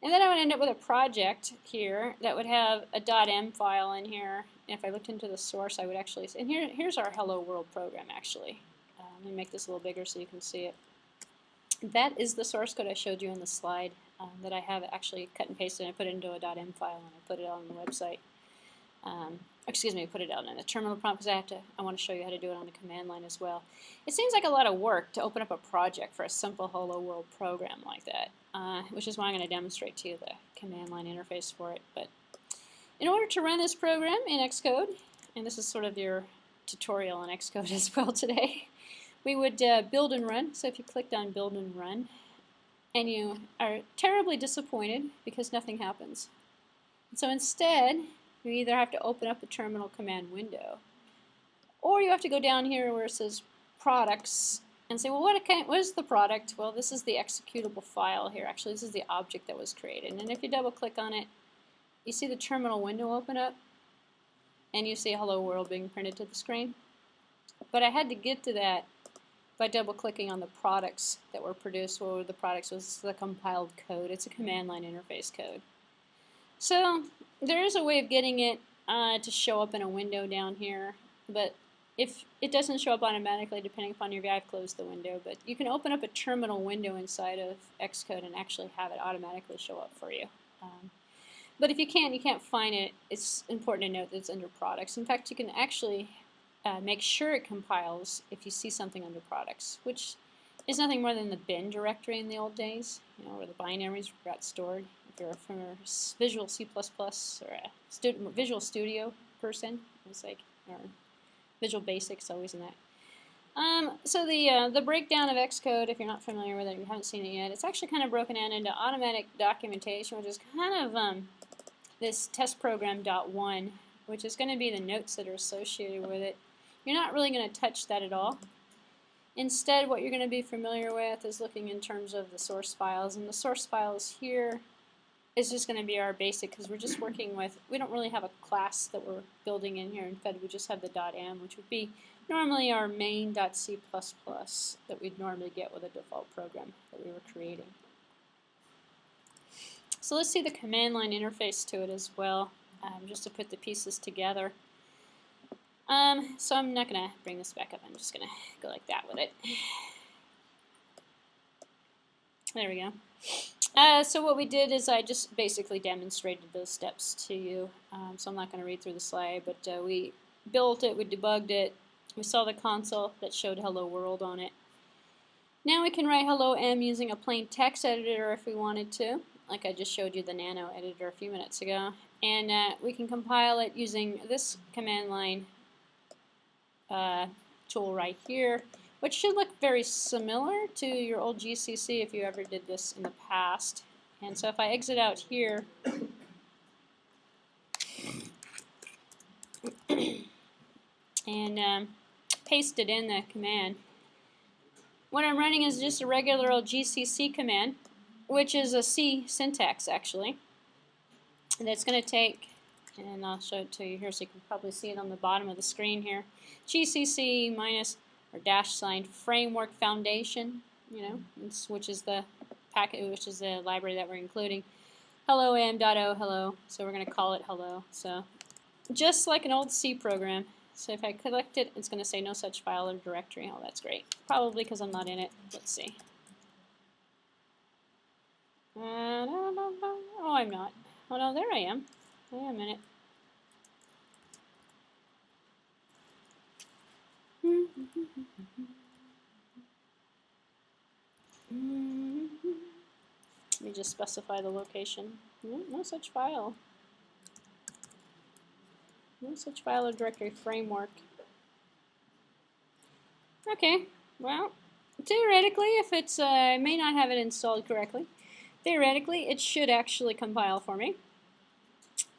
And then I would end up with a project here that would have a .m file in here. And if I looked into the source, I would actually see, and here's our Hello World program actually. Let me make this a little bigger so you can see it. That is the source code I showed you in the slide that I have actually cut and pasted, and I put it into a .m file and I put it on the website. Excuse me, put it out in the terminal prompt because I want to show you how to do it on the command line as well. It seems like a lot of work to open up a project for a simple Hello World program like that, which is why I'm going to demonstrate to you the command line interface for it. But in order to run this program in Xcode, and this is sort of your tutorial on Xcode as well today, we would build and run. So if you clicked on build and run, and you are terribly disappointed because nothing happens. And so instead, you either have to open up the terminal command window, or you have to go down here where it says products and say, well, what is the product? Well, this is the executable file here. Actually, this is the object that was created. And if you double click on it, you see the terminal window open up, and you see Hello World being printed to the screen. But I had to get to that by double clicking on the products that were produced. What were the products? Was the compiled code. It's a command line interface code. So there is a way of getting it to show up in a window down here, but if it doesn't show up automatically depending upon your view, I've closed the window, but you can open up a terminal window inside of Xcode and actually have it automatically show up for you. But if you can't find it, it's important to note that it's under products. In fact, you can actually make sure it compiles if you see something under products, which is nothing more than the bin directory in the old days, where the binaries got stored. If you're from a Visual C++ or a Visual Studio person, it's like, or Visual Basics, always in that. So the breakdown of Xcode, if you're not familiar with it, you haven't seen it yet, it's actually kind of broken down into automatic documentation, which is kind of this test program.1, which is going to be the notes that are associated with it. You're not really going to touch that at all. Instead, what you're going to be familiar with is looking in terms of the source files, and the source files here is just going to be our basic, because we're just working with, we don't really have a class that we're building in here. Instead, we just have the .m, which would be normally our main.c++ that we'd normally get with a default program that we were creating. So let's see the command line interface to it as well, just to put the pieces together. So I'm not going to bring this back up. I'm just going to go like that with it. There we go. So what we did is I just basically demonstrated those steps to you. So I'm not going to read through the slide, but we built it, we debugged it, we saw the console that showed Hello World on it. Now we can write Hello M using a plain text editor if we wanted to, like I just showed you the nano editor a few minutes ago. And we can compile it using this command line tool right here, which should look very similar to your old GCC if you ever did this in the past. And so if I exit out here and paste it in the command, what I'm running is just a regular old GCC command, which is a C syntax actually. And it's going to take, and I'll show it to you here so you can probably see it on the bottom of the screen here, GCC minus or dash sign framework foundation, which is the packet, which is the library that we're including. Hello am.o hello, so we're going to call it hello. So just like an old C program. So if I collect it, it's going to say no such file or directory. Oh, that's great. Probably because I'm not in it. Let's see. Oh, I'm not. Oh no, there I am. Wait a minute. Let me just specify the location. No such file. No such file or directory framework. Okay, well, theoretically, if it's, I may not have it installed correctly. Theoretically, it should actually compile for me.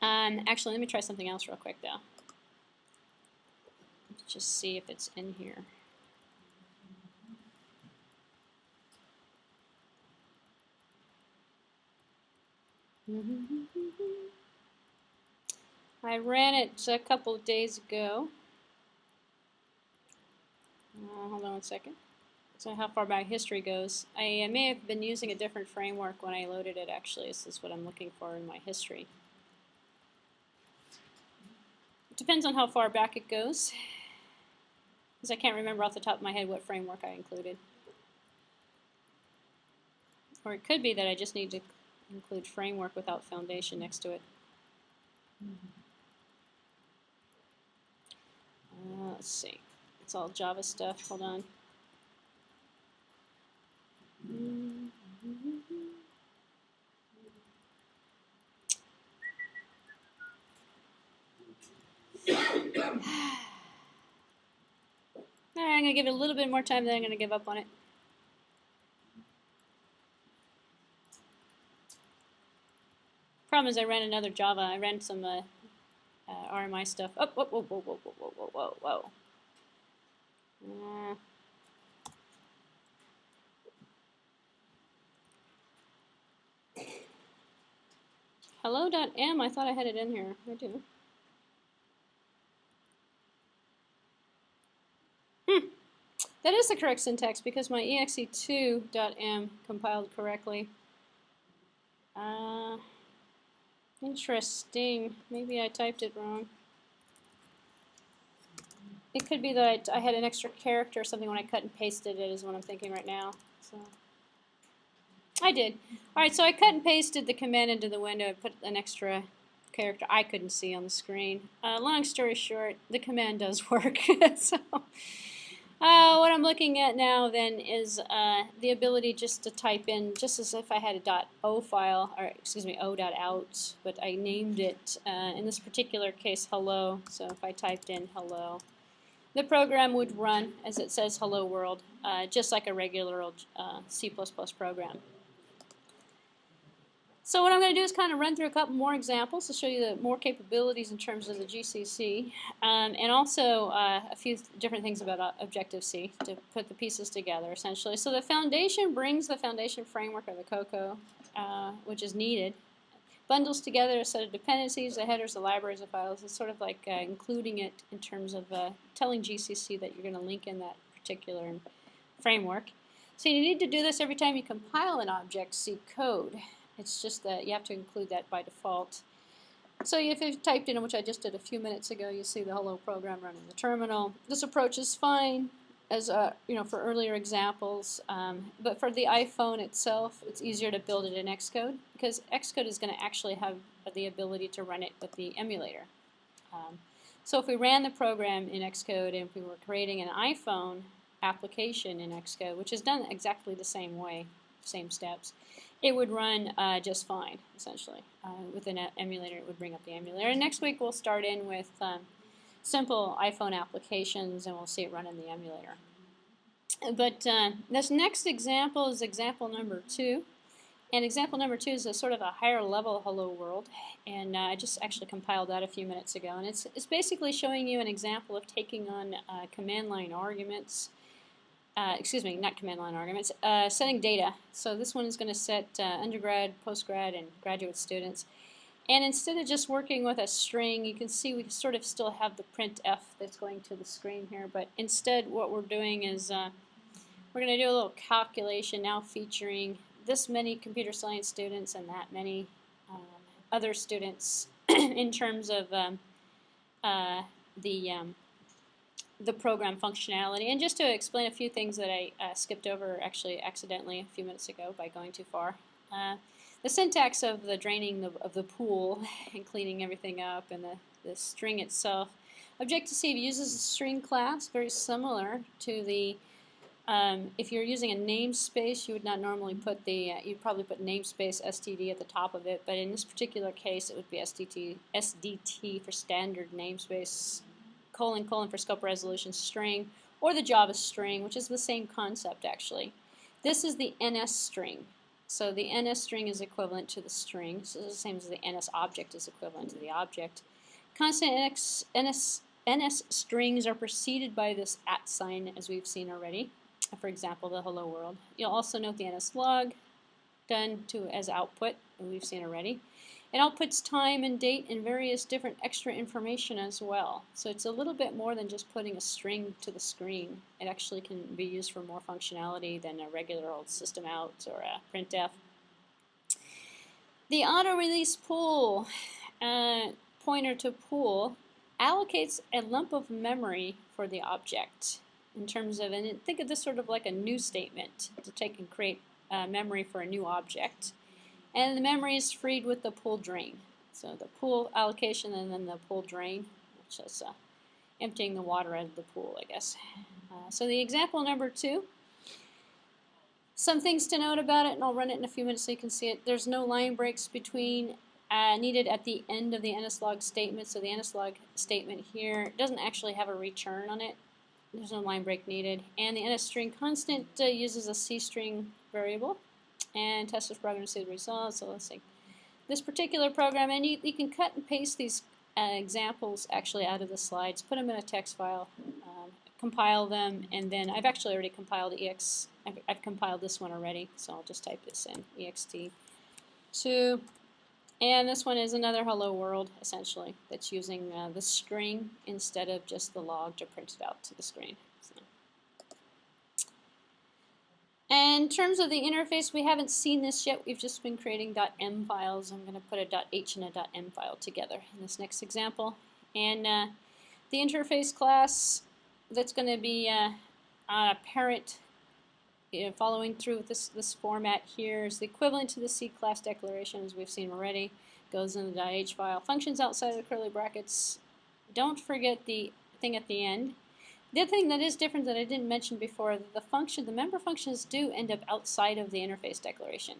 Actually, let me try something else real quick, though. Let's just see if it's in here. I ran it a couple of days ago. Hold on one second. So how far back history goes. I may have been using a different framework when I loaded it, actually. This is what I'm looking for in my history. It depends on how far back it goes, because I can't remember off the top of my head what framework I included. Or it could be that I just need to include framework without foundation next to it. Let's see. It's all Java stuff. Hold on. I'm going to give it a little bit more time, then I'm going to give up on it. Problem is I ran another Java. I ran some RMI stuff. Oh, whoa, whoa, whoa, whoa, whoa, whoa, whoa, whoa. Hello.m, I thought I had it in here. I do. That is the correct syntax because my exe2.m compiled correctly. Interesting. Maybe I typed it wrong. It could be that I had an extra character or something when I cut and pasted it is what I'm thinking right now. So I did. Alright, so I cut and pasted the command into the window and put an extra character I couldn't see on the screen. Long story short, the command does work. So what I'm looking at now then is the ability just to type in, just as if I had a .o file, or excuse me, o.out, but I named it, in this particular case, hello. So if I typed in hello, the program would run as it says hello world, just like a regular old C++ program. So what I'm going to do is kind of run through a couple more examples to show you the more capabilities in terms of the GCC, and also a few different things about Objective-C to put the pieces together, essentially. So the foundation brings the foundation framework of the COCO, which is needed, bundles together a set of dependencies, the headers, the libraries, the files. It's sort of like including it in terms of telling GCC that you're going to link in that particular framework. So you need to do this every time you compile an Object-C code. It's just that you have to include that by default. So if you've typed in, which I just did a few minutes ago, you see the hello program running the terminal. This approach is fine as for earlier examples, but for the iPhone itself, it's easier to build it in Xcode because Xcode is going to actually have the ability to run it with the emulator. So if we ran the program in Xcode and if we were creating an iPhone application in Xcode, which is done exactly the same way, same steps, it would run just fine, essentially. With an emulator, it would bring up the emulator. And next week, we'll start in with simple iPhone applications, and we'll see it run in the emulator. But this next example is example number 2. And example number 2 is a sort of a higher level hello world. And I just actually compiled that a few minutes ago. And it's basically showing you an example of taking on command line arguments. Excuse me, not command line arguments, setting data. So this one is going to set undergrad, postgrad, and graduate students. And instead of just working with a string, you can see we sort of still have the printf that's going to the screen here. But instead what we're doing is we're going to do a little calculation now featuring this many computer science students and that many other students in terms of the program functionality. And just to explain a few things that I skipped over actually accidentally a few minutes ago by going too far. The syntax of the draining of the pool and cleaning everything up and the string itself. Objective-C uses a string class very similar to the if you're using a namespace, you would not normally put the, you'd probably put namespace std at the top of it, but in this particular case it would be SDT for standard namespace, colon for scope resolution string, or the Java string, which is the same concept actually. This is the NS string. So the NS string is equivalent to the string, so it's the same as the NS object is equivalent to the object. Constant NS strings are preceded by this @ sign, as we've seen already. For example, the hello world. You'll also note the NS log, done to as output, and we've seen already. It outputs time and date and various different extra information as well. So it's a little bit more than just putting a string to the screen. It actually can be used for more functionality than a regular old system out or a printf. The auto-release pool, pointer to pool, allocates a lump of memory for the object in terms of, and think of this sort of like a new statement to take and create memory for a new object. And the memory is freed with the pool drain. So the pool allocation and then the pool drain, which is emptying the water out of the pool, I guess. So the example number 2, some things to note about it, and I'll run it in a few minutes so you can see it. There's no line breaks between needed at the end of the NSLog statement. So the NSLog statement here doesn't actually have a return on it. There's no line break needed. And the NSString constant uses a CString variable. And test this program to see the results. So let's see this particular program, and you can cut and paste these examples actually out of the slides, put them in a text file, compile them, and then I've actually already compiled I've compiled this one already, so I'll just type this in, ext2, and this one is another hello world essentially that's using the string instead of just the log to print it out to the screen. And in terms of the interface, we haven't seen this yet. We've just been creating .m files. I'm going to put a .h and a .m file together in this next example. And the interface class that's going to be a parent, following through with this format here is the equivalent to the C class declaration, as we've seen already. Goes in the .h file. Functions outside of the curly brackets. Don't forget the thing at the end. The other thing that is different that I didn't mention before, the member functions do end up outside of the interface declaration.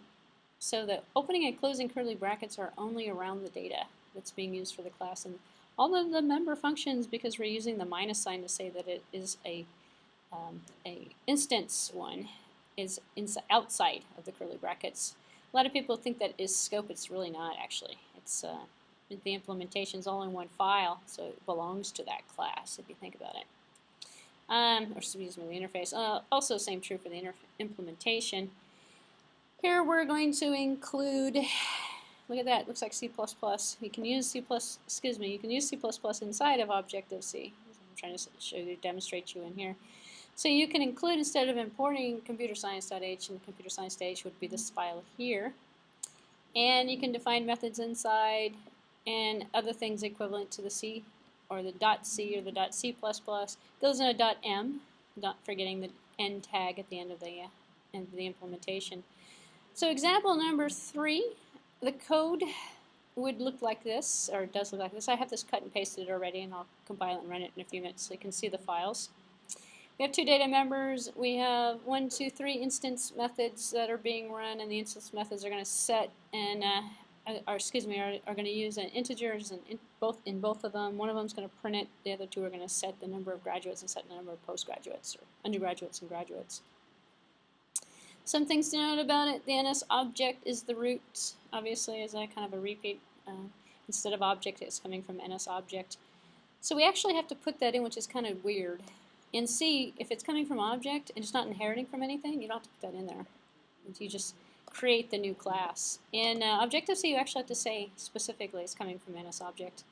So the opening and closing curly brackets are only around the data that's being used for the class. And all of the member functions, because we're using the minus sign to say that it is a instance one, is outside of the curly brackets. A lot of people think that is scope. It's really not, actually. It's the implementation is all in one file, so it belongs to that class, if you think about it. Or excuse me, the interface. Also, same true for the implementation. Here we're going to include. Look at that. Looks like C++. We can use C++. Excuse me. You can use C++ inside of Objective-C. I'm trying to demonstrate you in here. So you can include, instead of importing computerscience.h, and computerscience.h would be this file here. And you can define methods inside and other things equivalent to the C, or the .c or the .c++, goes in a .m, not forgetting the end tag at the end of the implementation. So example number 3, the code would look like this, or it does look like this. I have this cut and pasted already, and I'll compile it and run it in a few minutes so you can see the files. We have 2 data members. We have 1, 2, 3 instance methods that are being run, and the instance methods are going to set and are going to use an integers in both of them. One of them is going to print it. The other 2 are going to set the number of graduates and set the number of postgraduates, or undergraduates and graduates. Some things to note about it: the NS object is the root, obviously, as a kind of a repeat. Instead of object, it's coming from NS object. So we actually have to put that in, which is kind of weird. In C, if it's coming from object and it's not inheriting from anything, you don't have to put that in there. You just create the new class. In Objective-C, you actually have to say specifically it's coming from NS object.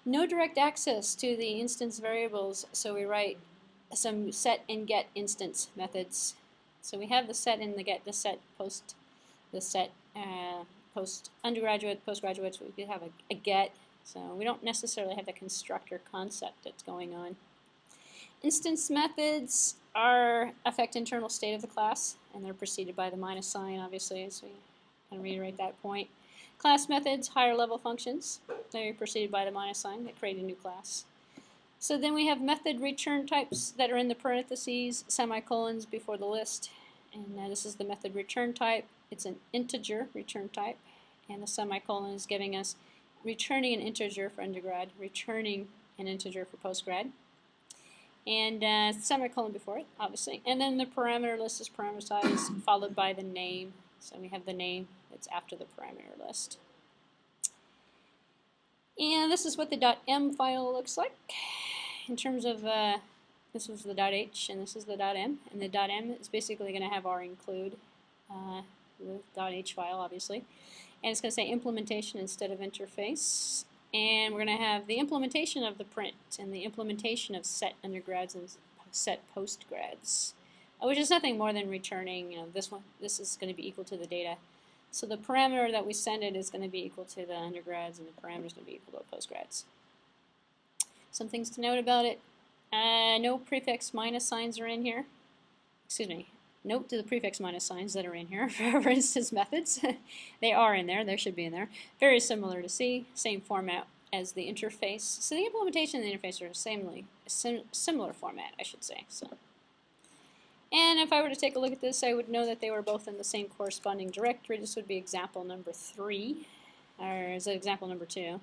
No direct access to the instance variables, so we write some set and get instance methods. So we have the set and the get, the set post undergraduate, postgraduate, so we could have a get. So we don't necessarily have the constructor concept that's going on. Instance methods affect internal state of the class, and they're preceded by the minus sign, obviously, so we kind of reiterate that point. Class methods, higher level functions, they're preceded by the minus sign that create a new class. So then we have method return types that are in the parentheses, semicolons before the list, and this is the method return type. It's an integer return type, and the semicolon is giving us returning an integer for undergrad, returning an integer for postgrad, and semicolon before it, obviously. And then the parameter list is parameterized, followed by the name. So we have the name that's after the parameter list. And this is what the .m file looks like. In terms of, this was the .h and this is the .m. And the .m is basically going to have our include. the .h file, obviously. And it's going to say implementation instead of interface. And we're going to have the implementation of the print and the implementation of set undergrads and set postgrads, which is nothing more than returning, this is going to be equal to the data. So the parameter that we send it is going to be equal to the undergrads, and the parameter is going to be equal to the postgrads. Some things to note about it. No prefix minus signs are in here. Excuse me. Note to the prefix minus signs that are in here. For instance, methods. They are in there. They should be in there. Very similar to C. Same format as the interface. So the implementation and the interface are similar format, I should say. So. And if I were to take a look at this, I would know that they were both in the same corresponding directory. This would be example number 3. Or is it example number 2?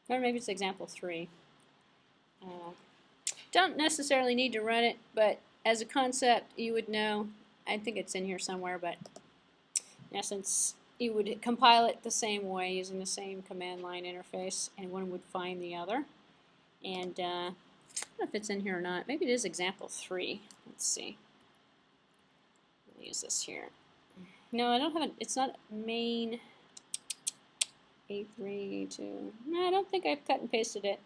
Or maybe it's example 3. Don't necessarily need to run it, but as a concept, you would know. I think it's in here somewhere, but in essence, you would compile it the same way using the same command line interface, and one would find the other. And I don't know if it's in here or not. Maybe it is example 3. Let's see. I'll use this here. No, I don't have it. It's not main A3 to. No, I don't think I've cut and pasted it.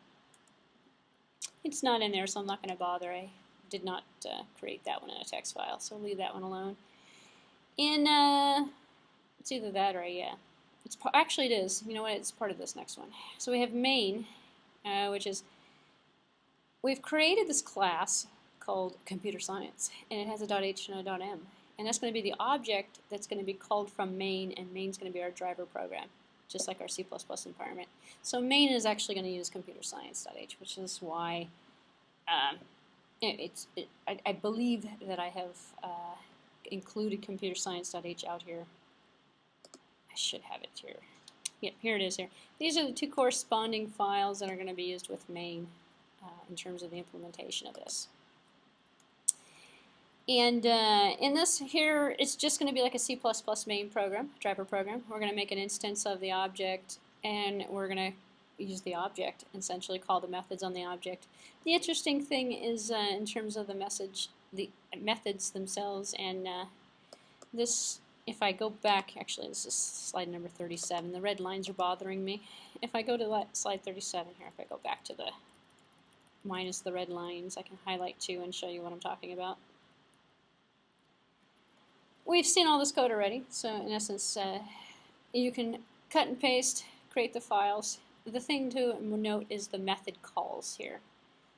It's not in there, so I'm not going to bother. I did not create that one in a text file, so leave that one alone. In it's either that or yeah. Actually, it is. You know what? It's part of this next one. So we have main, which is we've created this class called computer science, and it has a .h and a .m, and that's going to be the object that's going to be called from main, and main's going to be our driver program, just like our C++ environment. So main is actually going to use computer science.h, which is why I believe that I have included computer science.h out here. I should have it here. Yep, here it is here. These are the two corresponding files that are going to be used with main in terms of the implementation of this. And in this here, it's just going to be like a C++ main program, driver program. We're going to make an instance of the object, and we're going to use the object, essentially call the methods on the object. The interesting thing is in terms of the methods themselves, and this, if I go back, actually this is slide number 37, the red lines are bothering me. If I go to slide 37 here, if I go back to the minus the red lines, I can highlight 2 and show you what I'm talking about. We've seen all this code already, so in essence, you can cut and paste, create the files. The thing to note is the method calls here.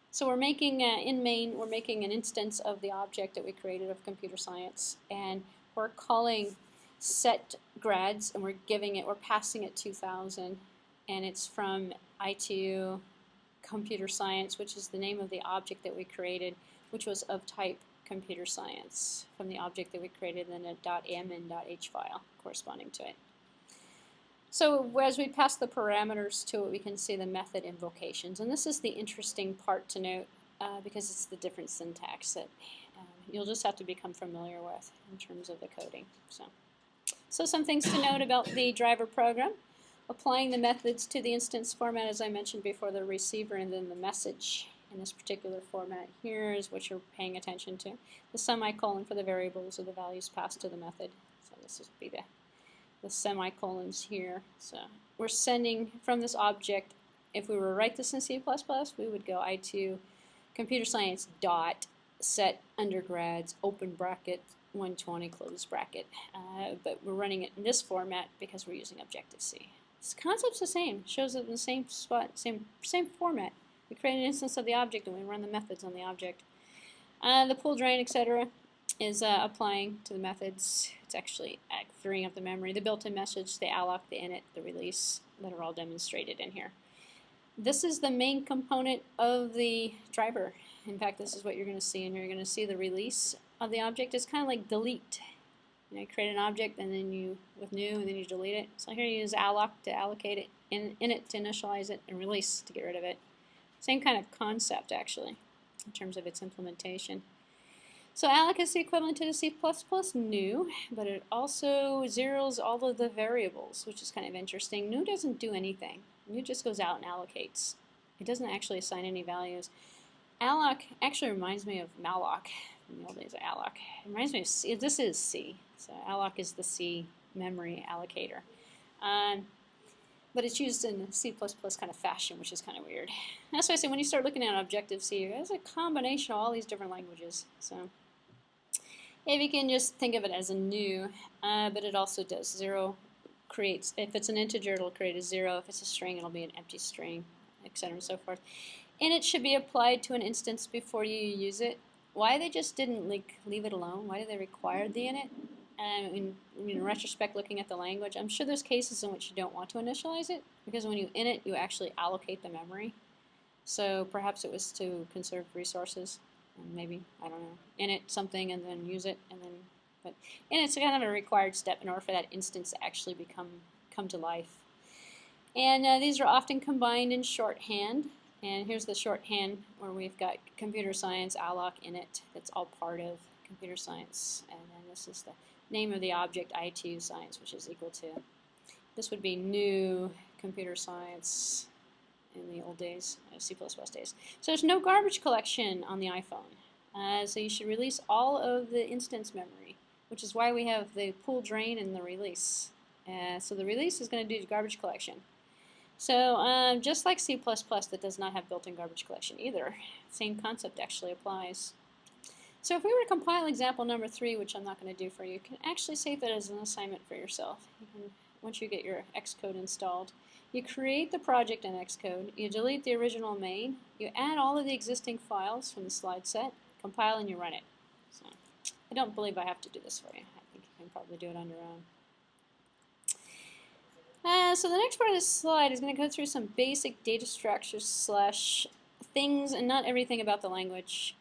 So we're making, in main, we're making an instance of the object that we created of computer science, and we're calling set grads, and we're passing it 2000, and it's from I2 computer science, which is the name of the object that we created, which was of type computer science, from the object that we created in a .m and .h file corresponding to it. So as we pass the parameters to it, we can see the method invocations, and this is the interesting part to note because it's the different syntax that you'll just have to become familiar with in terms of the coding. So some things to note about the driver program: applying the methods to the instance format, as I mentioned before, the receiver, and then the message. In this particular format here is what you're paying attention to. The semicolon for the variables or the values passed to the method. So this would be the semicolons here. So we're sending from this object, if we were to write this in C++, we would go I2 computer science dot set undergrads open bracket 120 close bracket. But we're running it in this format because we're using Objective-C. This concept's the same. It shows up in the same spot, same format. We create an instance of the object and we run the methods on the object. The pull, drain, etc. is applying to the methods. It's actually freeing up the memory. The built-in message, the alloc, the init, the release, that are all demonstrated in here. This is the main component of the driver. In fact, this is what you're going to see, and you're going to see the release of the object. It's kind of like delete. You create an object and then you, with new, and then you delete it. So here you use alloc to allocate it, init to initialize it, and release to get rid of it. Same kind of concept, actually, in terms of its implementation. So alloc is the equivalent to the C++ new, but it also zeros all of the variables, which is kind of interesting. New doesn't do anything. New just goes out and allocates. It doesn't actually assign any values. Alloc actually reminds me of malloc. in the old days of alloc. It reminds me of C. This is C. So alloc is the C memory allocator. But it's used in C++ kind of fashion, which is kind of weird. That's why I say when you start looking at Objective-C, it's a combination of all these different languages. So if you can just think of it as a new, but it also does 0 creates, if it's an integer, it'll create a 0. If it's a string, it'll be an empty string, etc. and so forth. And it should be applied to an instance before you use it. Why they just didn't leave it alone? Why did they require the init? In retrospect, looking at the language, I'm sure there's cases in which you don't want to initialize it, because when you init, you actually allocate the memory. So perhaps it was to conserve resources, and maybe, I don't know, init something and then use it, and then, but init's kind of a required step in order for that instance to actually come to life. And these are often combined in shorthand. And here's the shorthand where we've got computer science, alloc, init. That's all part of computer science. And then this is the name of the object, ITU science, which is equal to. This would be new computer science in the old days, C++ days. So there's no garbage collection on the iPhone. So you should release all of the instance memory, which is why we have the pull drain and the release. So the release is going to do garbage collection. So just like C++, that does not have built-in garbage collection either. Same concept actually applies. So if we were to compile example number 3, which I'm not going to do for you, you can actually save that as an assignment for yourself. Once you get your Xcode installed, you create the project in Xcode, you delete the original main, you add all of the existing files from the slide set, compile, and you run it. So I don't believe I have to do this for you. I think you can probably do it on your own. So the next part of this slide is going to go through some basic data structures / things, and not everything about the language,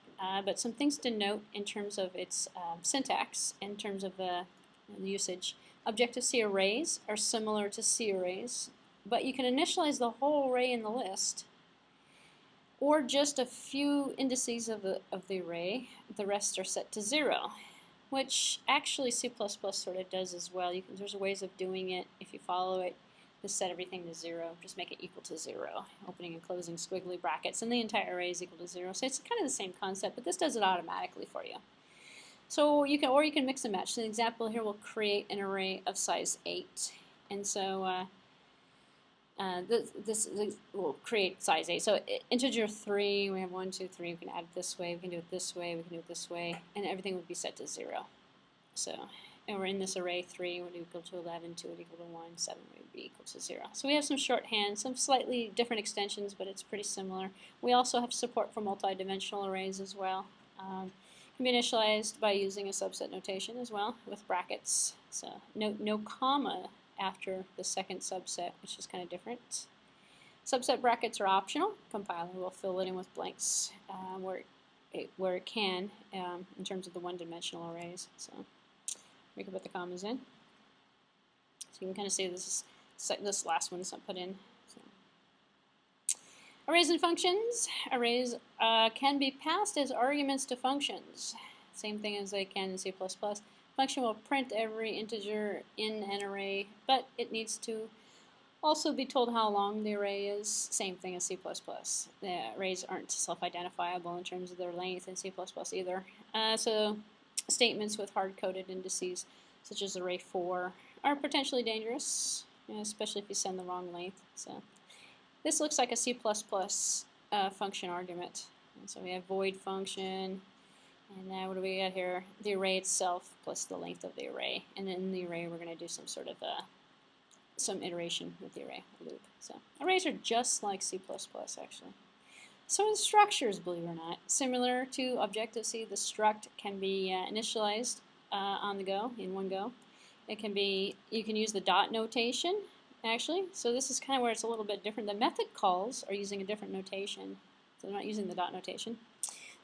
but some things to note in terms of its syntax, in terms of the usage. Objective-C arrays are similar to C arrays, but you can initialize the whole array in the list, or just a few indices of the array. The rest are set to 0. Which actually C++ sort of does as well. There's ways of doing it if you follow it. Just set everything to 0. Just make it equal to 0. Opening and closing squiggly brackets, and the entire array is equal to 0. So it's kind of the same concept, but this does it automatically for you. So you can mix and match. So an example here will create an array of size 8, and so this will create size 8. So integer 3, we have 1, 2, 3. We can add it this way. We can do it this way. We can do it this way, and everything would be set to 0. So, and we're in this array 3 would equal to 11, 2 would equal to 1, 7 would be equal to 0. So we have some shorthand, some slightly different extensions, but it's pretty similar. We also have support for multi-dimensional arrays as well. Can be initialized by using a subset notation as well with brackets. So no comma after the second subset, which is kind of different. Subset brackets are optional. Compiler will fill it in with blanks where it can in terms of the one-dimensional arrays. So we can put the commas in. So you can kind of see this last one's not put in. So. Arrays and functions. Arrays can be passed as arguments to functions. Same thing as they can in C++. Function will print every integer in an array, but it needs to also be told how long the array is. Same thing as C++. The arrays aren't self-identifiable in terms of their length in C++ either. So statements with hard-coded indices, such as array 4, are potentially dangerous, especially if you send the wrong length. So this looks like a C++ function argument. And so we have void function. And now what do we got here? The array itself plus the length of the array. And in the array we're going to do some sort of some iteration with the array loop. So arrays are just like C++ actually. So in structures, believe it or not, similar to Objective-C, the struct can be initialized on the go, in one go. It can be, you can use the dot notation actually. So this is kind of where it's a little bit different. The method calls are using a different notation. So they're not using the dot notation.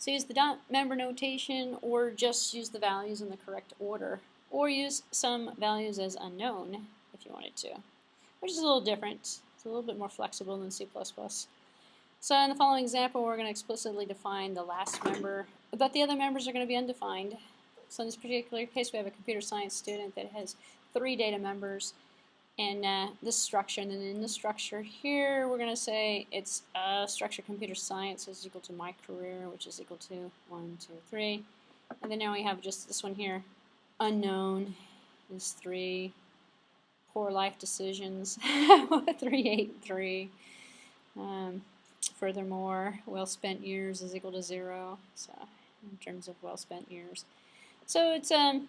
So use the dot member notation, or just use the values in the correct order, or use some values as unknown if you wanted to, which is a little different. It's a little bit more flexible than C++. So in the following example, we're going to explicitly define the last member, but the other members are going to be undefined. So in this particular case, we have a computer science student that has 3 data members in this structure, and then in this structure here, we're going to say it's structure computer science is equal to my career, which is equal to 1, 2, 3, And then now we have just this one here. Unknown is 3. Poor life decisions, 383. Furthermore, well spent years is equal to 0. So in terms of well spent years. So it's a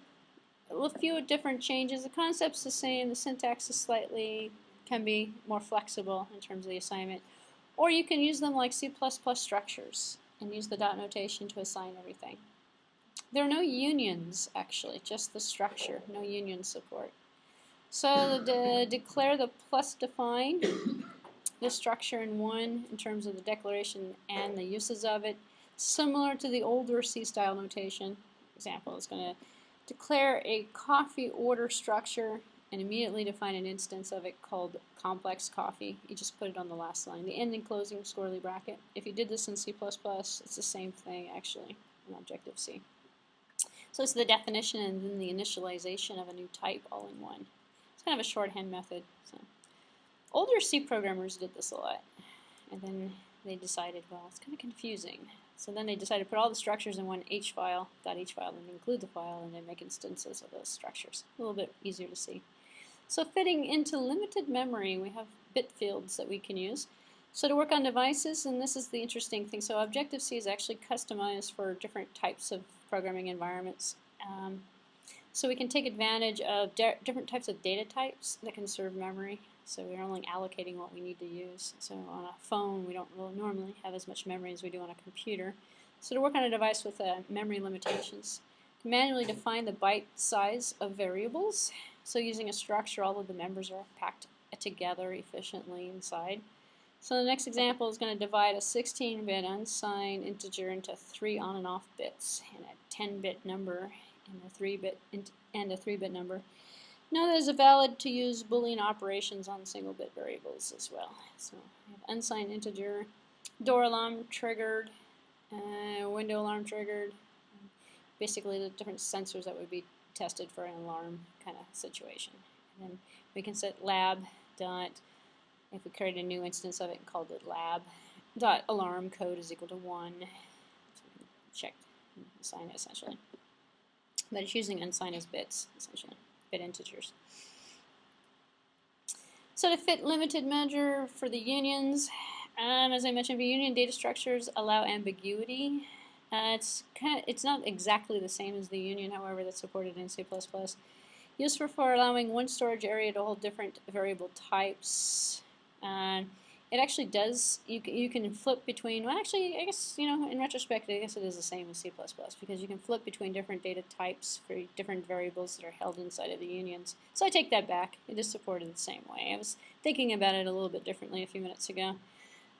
few different changes. The concept's the same. The syntax is slightly, can be more flexible in terms of the assignment. Or you can use them like C++ structures and use the dot notation to assign everything. There are no unions, actually, just the structure, no union support. So declare the plus define the structure in 1 in terms of the declaration and the uses of it, similar to the older C-style notation. Example is going to declare a coffee order structure and immediately define an instance of it called complex coffee. You just put it on the last line. The end and closing squirrely bracket. If you did this in C++, it's the same thing actually in Objective-C. So it's the definition and then the initialization of a new type all in one. It's kind of a shorthand method. So older C programmers did this a lot, and then they decided, well, it's kind of confusing. So then they decided to put all the structures in one H file, .h file, and include the file, and then make instances of those structures. A little bit easier to see. So fitting into limited memory, we have bit fields that we can use. So to work on devices, and this is the interesting thing, so Objective-C is actually customized for different types of programming environments. So we can take advantage of different types of data types that can serve memory. So we're only allocating what we need to use. So on a phone, we don't really normally have as much memory as we do on a computer. So to work on a device with memory limitations, manually define the byte size of variables. So using a structure, all of the members are packed together efficiently inside. So the next example is going to divide a 16-bit unsigned integer into 3 on and off bits, and a 10-bit number and a 3-bit number. Now there's a valid to use Boolean operations on single-bit variables as well. So we have unsigned integer, door alarm triggered, window alarm triggered. Basically the different sensors that would be tested for an alarm kind of situation. And then we can set lab dot, if we create a new instance of it and called it lab dot alarm code is equal to 1. So we can check and assign it essentially. But it's using unsigned as bits essentially. Bit integers. So to fit limited measure for the unions, as I mentioned, union data structures allow ambiguity. It's not exactly the same as the union, however, that's supported in C++. Useful for allowing one storage area to hold different variable types. It actually does, you can flip between, well actually I guess, in retrospect I guess it is the same as C++ because you can flip between different data types for different variables that are held inside of the unions. So I take that back, it is supported the same way. I was thinking about it a little bit differently a few minutes ago.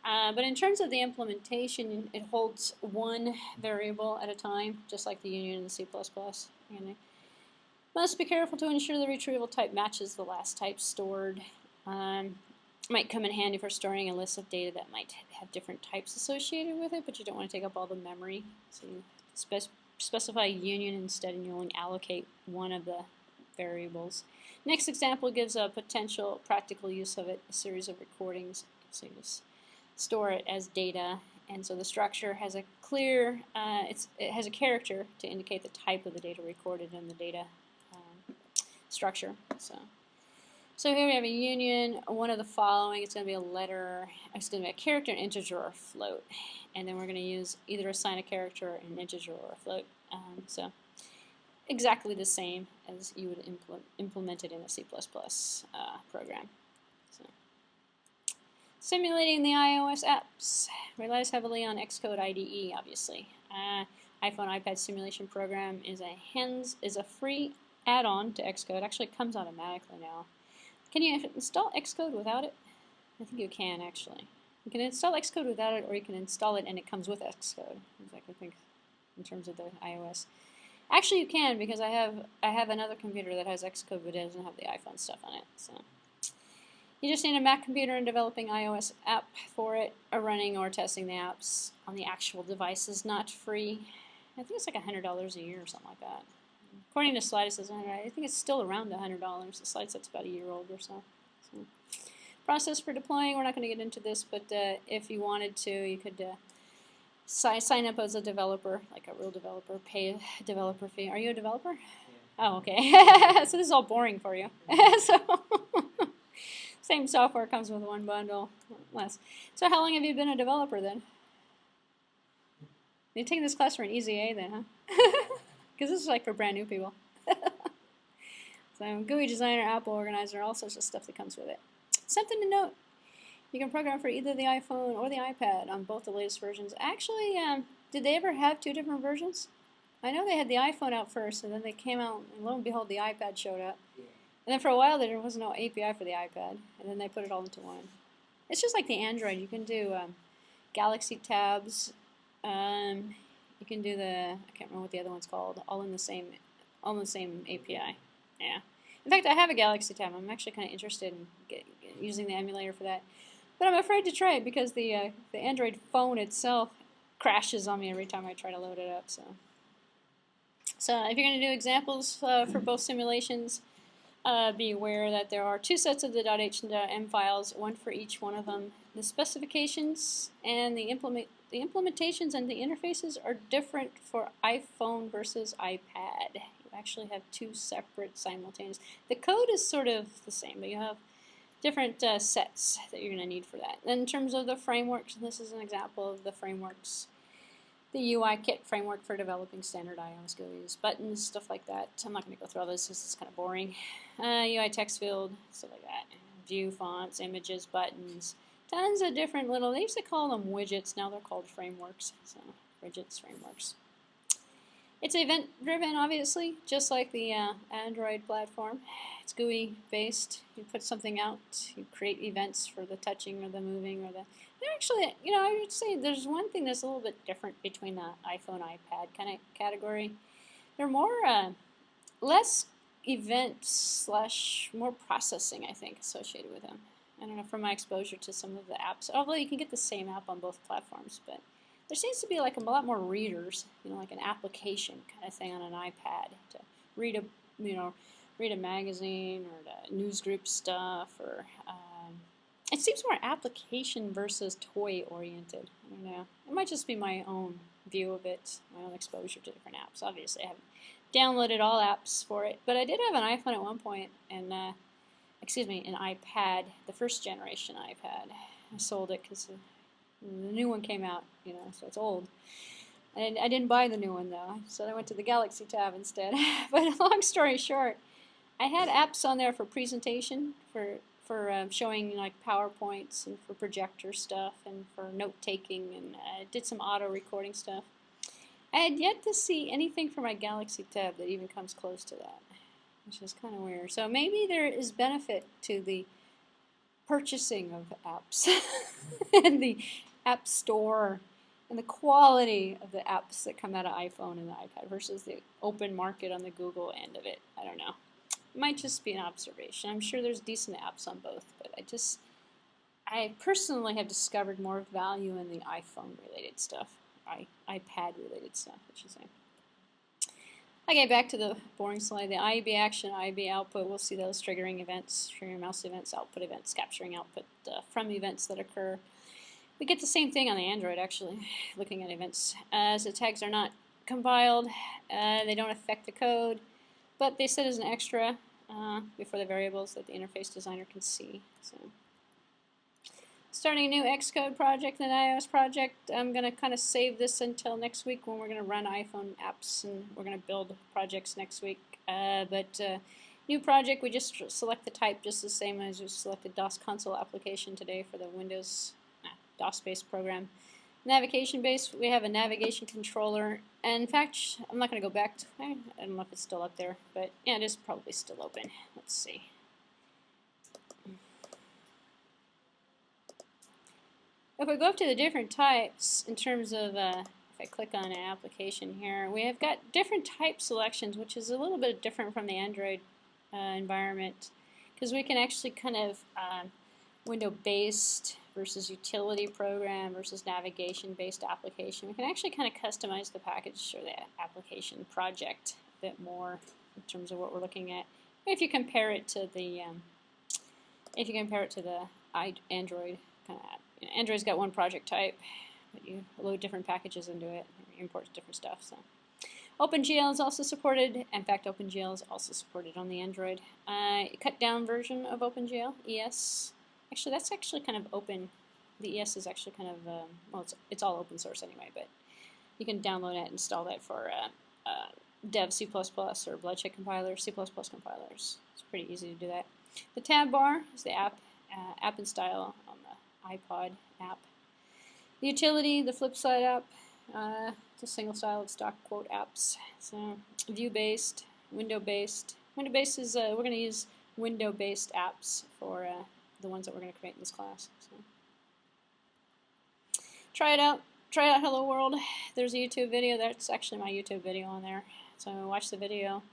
But in terms of the implementation, it holds one variable at a time, just like the union in C++. Must be careful to ensure the retrieval type matches the last type stored. Might come in handy for storing a list of data that might have different types associated with it, but you don't want to take up all the memory. So you specify union instead, and you only allocate one of the variables. Next example gives a potential practical use of it, a series of recordings. So you just store it as data, and so the structure has a clear, it has a character to indicate the type of the data recorded in the data structure. So here we have a union, one of the following, it's going to be a letter, it's going to be a character, an integer, or a float. And then we're going to use either assign a character, an integer, or a float. So exactly the same as you would implement it in a C++ program. So, simulating the iOS apps relies heavily on Xcode IDE, obviously. iPhone, iPad simulation program is a free add-on to Xcode. Actually, it comes automatically now. Can you install Xcode without it? I think you can, actually. You can install Xcode without it, or you can install it and it comes with Xcode. I think in terms of the iOS. Actually, you can, because I have another computer that has Xcode, but it doesn't have the iPhone stuff on it. So you just need a Mac computer and developing iOS app for it, or running or testing the apps on the actual device is not free. I think it's like $100 a year or something like that. According to Slide, it says $100. I think it's still around $100. The Slide set's about a year old or so. Process for deploying, we're not going to get into this, but if you wanted to, you could sign up as a developer, like a real developer, pay a developer fee. Are you a developer? Oh, okay. So this is all boring for you. So same software comes with one bundle, less. So how long have you been a developer then? You taking this class for an easy A then, huh? Because this is like for brand new people. So GUI designer, Apple organizer, all sorts of stuff that comes with it. Something to note. You can program for either the iPhone or the iPad on both the latest versions. Actually, did they ever have two different versions? I know they had the iPhone out first, and then they came out, and lo and behold, the iPad showed up. Yeah. And then for a while, there was no API for the iPad, and then they put it all into one. It's just like the Android. You can do Galaxy tabs. You can do I can't remember what the other one's called. All in the same API. Yeah. In fact, I have a Galaxy tab. I'm actually kind of interested in using the emulator for that. But I'm afraid to try it because the Android phone itself crashes on me every time I try to load it up. So if you're going to do examples for both simulations, be aware that there are two sets of the .h and .m files, one for each one of them. The specifications and the implementations and the interfaces are different for iPhone versus iPad. You actually have two separate simultaneous. The code is sort of the same, but you have different sets that you're going to need for that. Then in terms of the frameworks, this is an example of the frameworks. The UI kit framework for developing standard iOS GUIs, buttons, stuff like that. I'm not going to go through all this because it's kind of boring. UI text field, stuff like that. View fonts, images, buttons. Tons of different little, they used to call them widgets, now they're called frameworks. So, widgets, frameworks. It's event-driven, obviously, just like the Android platform. It's GUI based. You put something out, you create events for the touching or the moving or the. Actually, you know, I would say there's one thing that's a little bit different between the iPhone, iPad kind of category. They're more less events / more processing, I think, associated with them. I don't know, from my exposure to some of the apps. Although you can get the same app on both platforms, but there seems to be like a lot more readers, you know, like an application kind of thing on an iPad to read a magazine or the news group stuff, or it seems more application versus toy oriented. I don't know. It might just be my own view of it, my own exposure to different apps. Obviously, I haven't downloaded all apps for it, but I did have an iPhone at one point, and an iPad, the first generation iPad. I sold it because the new one came out, you know, so it's old. And I didn't buy the new one, though, so I went to the Galaxy tab instead. But long story short, I had apps on there for presentation, for showing like PowerPoints, and for projector stuff, and for note-taking, and did some auto-recording stuff. I had yet to see anything for my Galaxy tab that even comes close to that, which is kind of weird. So maybe there is benefit to the purchasing of apps and the App Store and the quality of the apps that come out of iPhone and the iPad versus the open market on the Google end of it. I don't know. It might just be an observation. I'm sure there's decent apps on both, but I personally have discovered more value in the iPhone-related stuff, iPad-related stuff, I should say. Okay, back to the boring slide. The IB action, IB output, we'll see those triggering events, triggering mouse events, output events, capturing output from events that occur. We get the same thing on the Android, actually, looking at events. As the tags are not compiled, they don't affect the code, but they sit as an extra before the variables that the interface designer can see. So, starting a new Xcode project and an iOS project. I'm going to kind of save this until next week when we're going to run iPhone apps, and we're going to build projects next week. New project, we just select the type just the same as we selected DOS console application today for the Windows DOS-based program. Navigation-based, we have a navigation controller. And in fact, I'm not going to go back to, I don't know if it's still up there, but yeah, it is probably still open. Let's see. If we go up to the different types in terms of, if I click on an application here, we have got different type selections, which is a little bit different from the Android environment, because we can actually kind of window-based versus utility program versus navigation-based application. We can actually kind of customize the package or the application project a bit more in terms of what we're looking at. If you compare it to the Android kind of app. Android's got one project type, but you load different packages into it, import different stuff. So OpenGL is also supported. In fact, OpenGL is also supported on the Android. Cut down version of OpenGL, ES. Actually, that's actually kind of open. The ES is actually kind of, well, it's all open source anyway, but you can download it and install that for dev C++ or bloodshed compiler, C++ compilers. It's pretty easy to do that. The tab bar is the app and style on the iPod app. The utility, the flipside app, it's a single style of stock quote apps. So view-based, window-based. Window-based is, we're going to use window-based apps for the ones that we're going to create in this class. So try it out. Try out Hello World. There's a YouTube video. That's actually my YouTube video on there. So watch the video,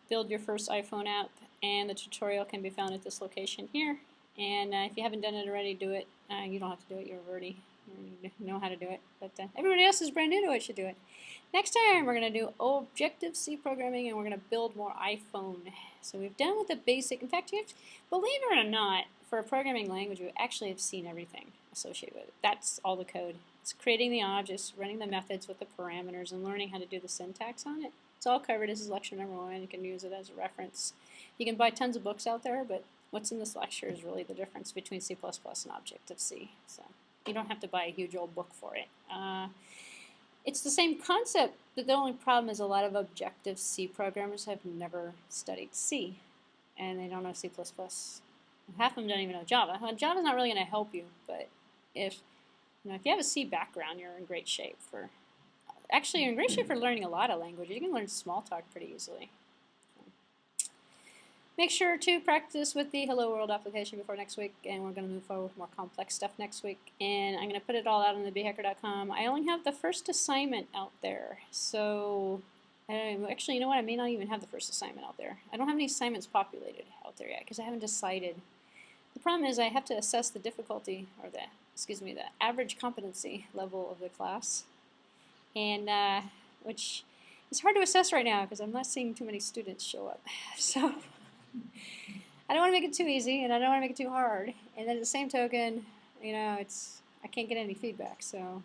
build your first iPhone app, and the tutorial can be found at this location here. And if you haven't done it already, do it. You don't have to do it. You already know how to do it. But everybody else is brand new to it should do it. Next time we're going to do Objective-C programming, and we're going to build more iPhone. So we've done with the basic. In fact, you have to, believe it or not, for a programming language, you actually have seen everything associated with it. That's all the code. It's creating the objects, running the methods with the parameters, and learning how to do the syntax on it. It's all covered. This is lecture number 1. You can use it as a reference. You can buy tons of books out there, but what's in this lecture is really the difference between C++ and Objective-C. So you don't have to buy a huge old book for it. It's the same concept, but the only problem is a lot of Objective-C programmers have never studied C, and they don't know C++. Half of them don't even know Java. Well, Java's not really going to help you, but if you have a C background, you're in great shape for. Actually, you're in great shape for learning a lot of languages. You can learn Smalltalk pretty easily. Make sure to practice with the Hello World application before next week, and we're going to move forward with more complex stuff next week. And I'm going to put it all out on the bhacker.com. I only have the first assignment out there, so actually, you know what? I may not even have the first assignment out there. I don't have any assignments populated out there yet because I haven't decided. The problem is I have to assess the difficulty, or the average competency level of the class, and which is hard to assess right now because I'm not seeing too many students show up. So I don't want to make it too easy, and I don't want to make it too hard. And then at the same token, I can't get any feedback. So,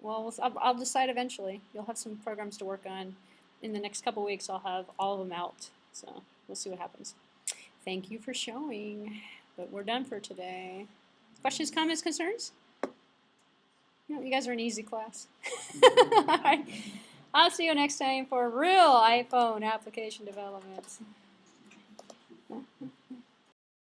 well, I'll decide eventually. You'll have some programs to work on. In the next couple weeks, I'll have all of them out. So we'll see what happens. Thank you for showing. But we're done for today. Questions, comments, concerns? No, you guys are an easy class. All right. I'll see you next time for real iPhone application development.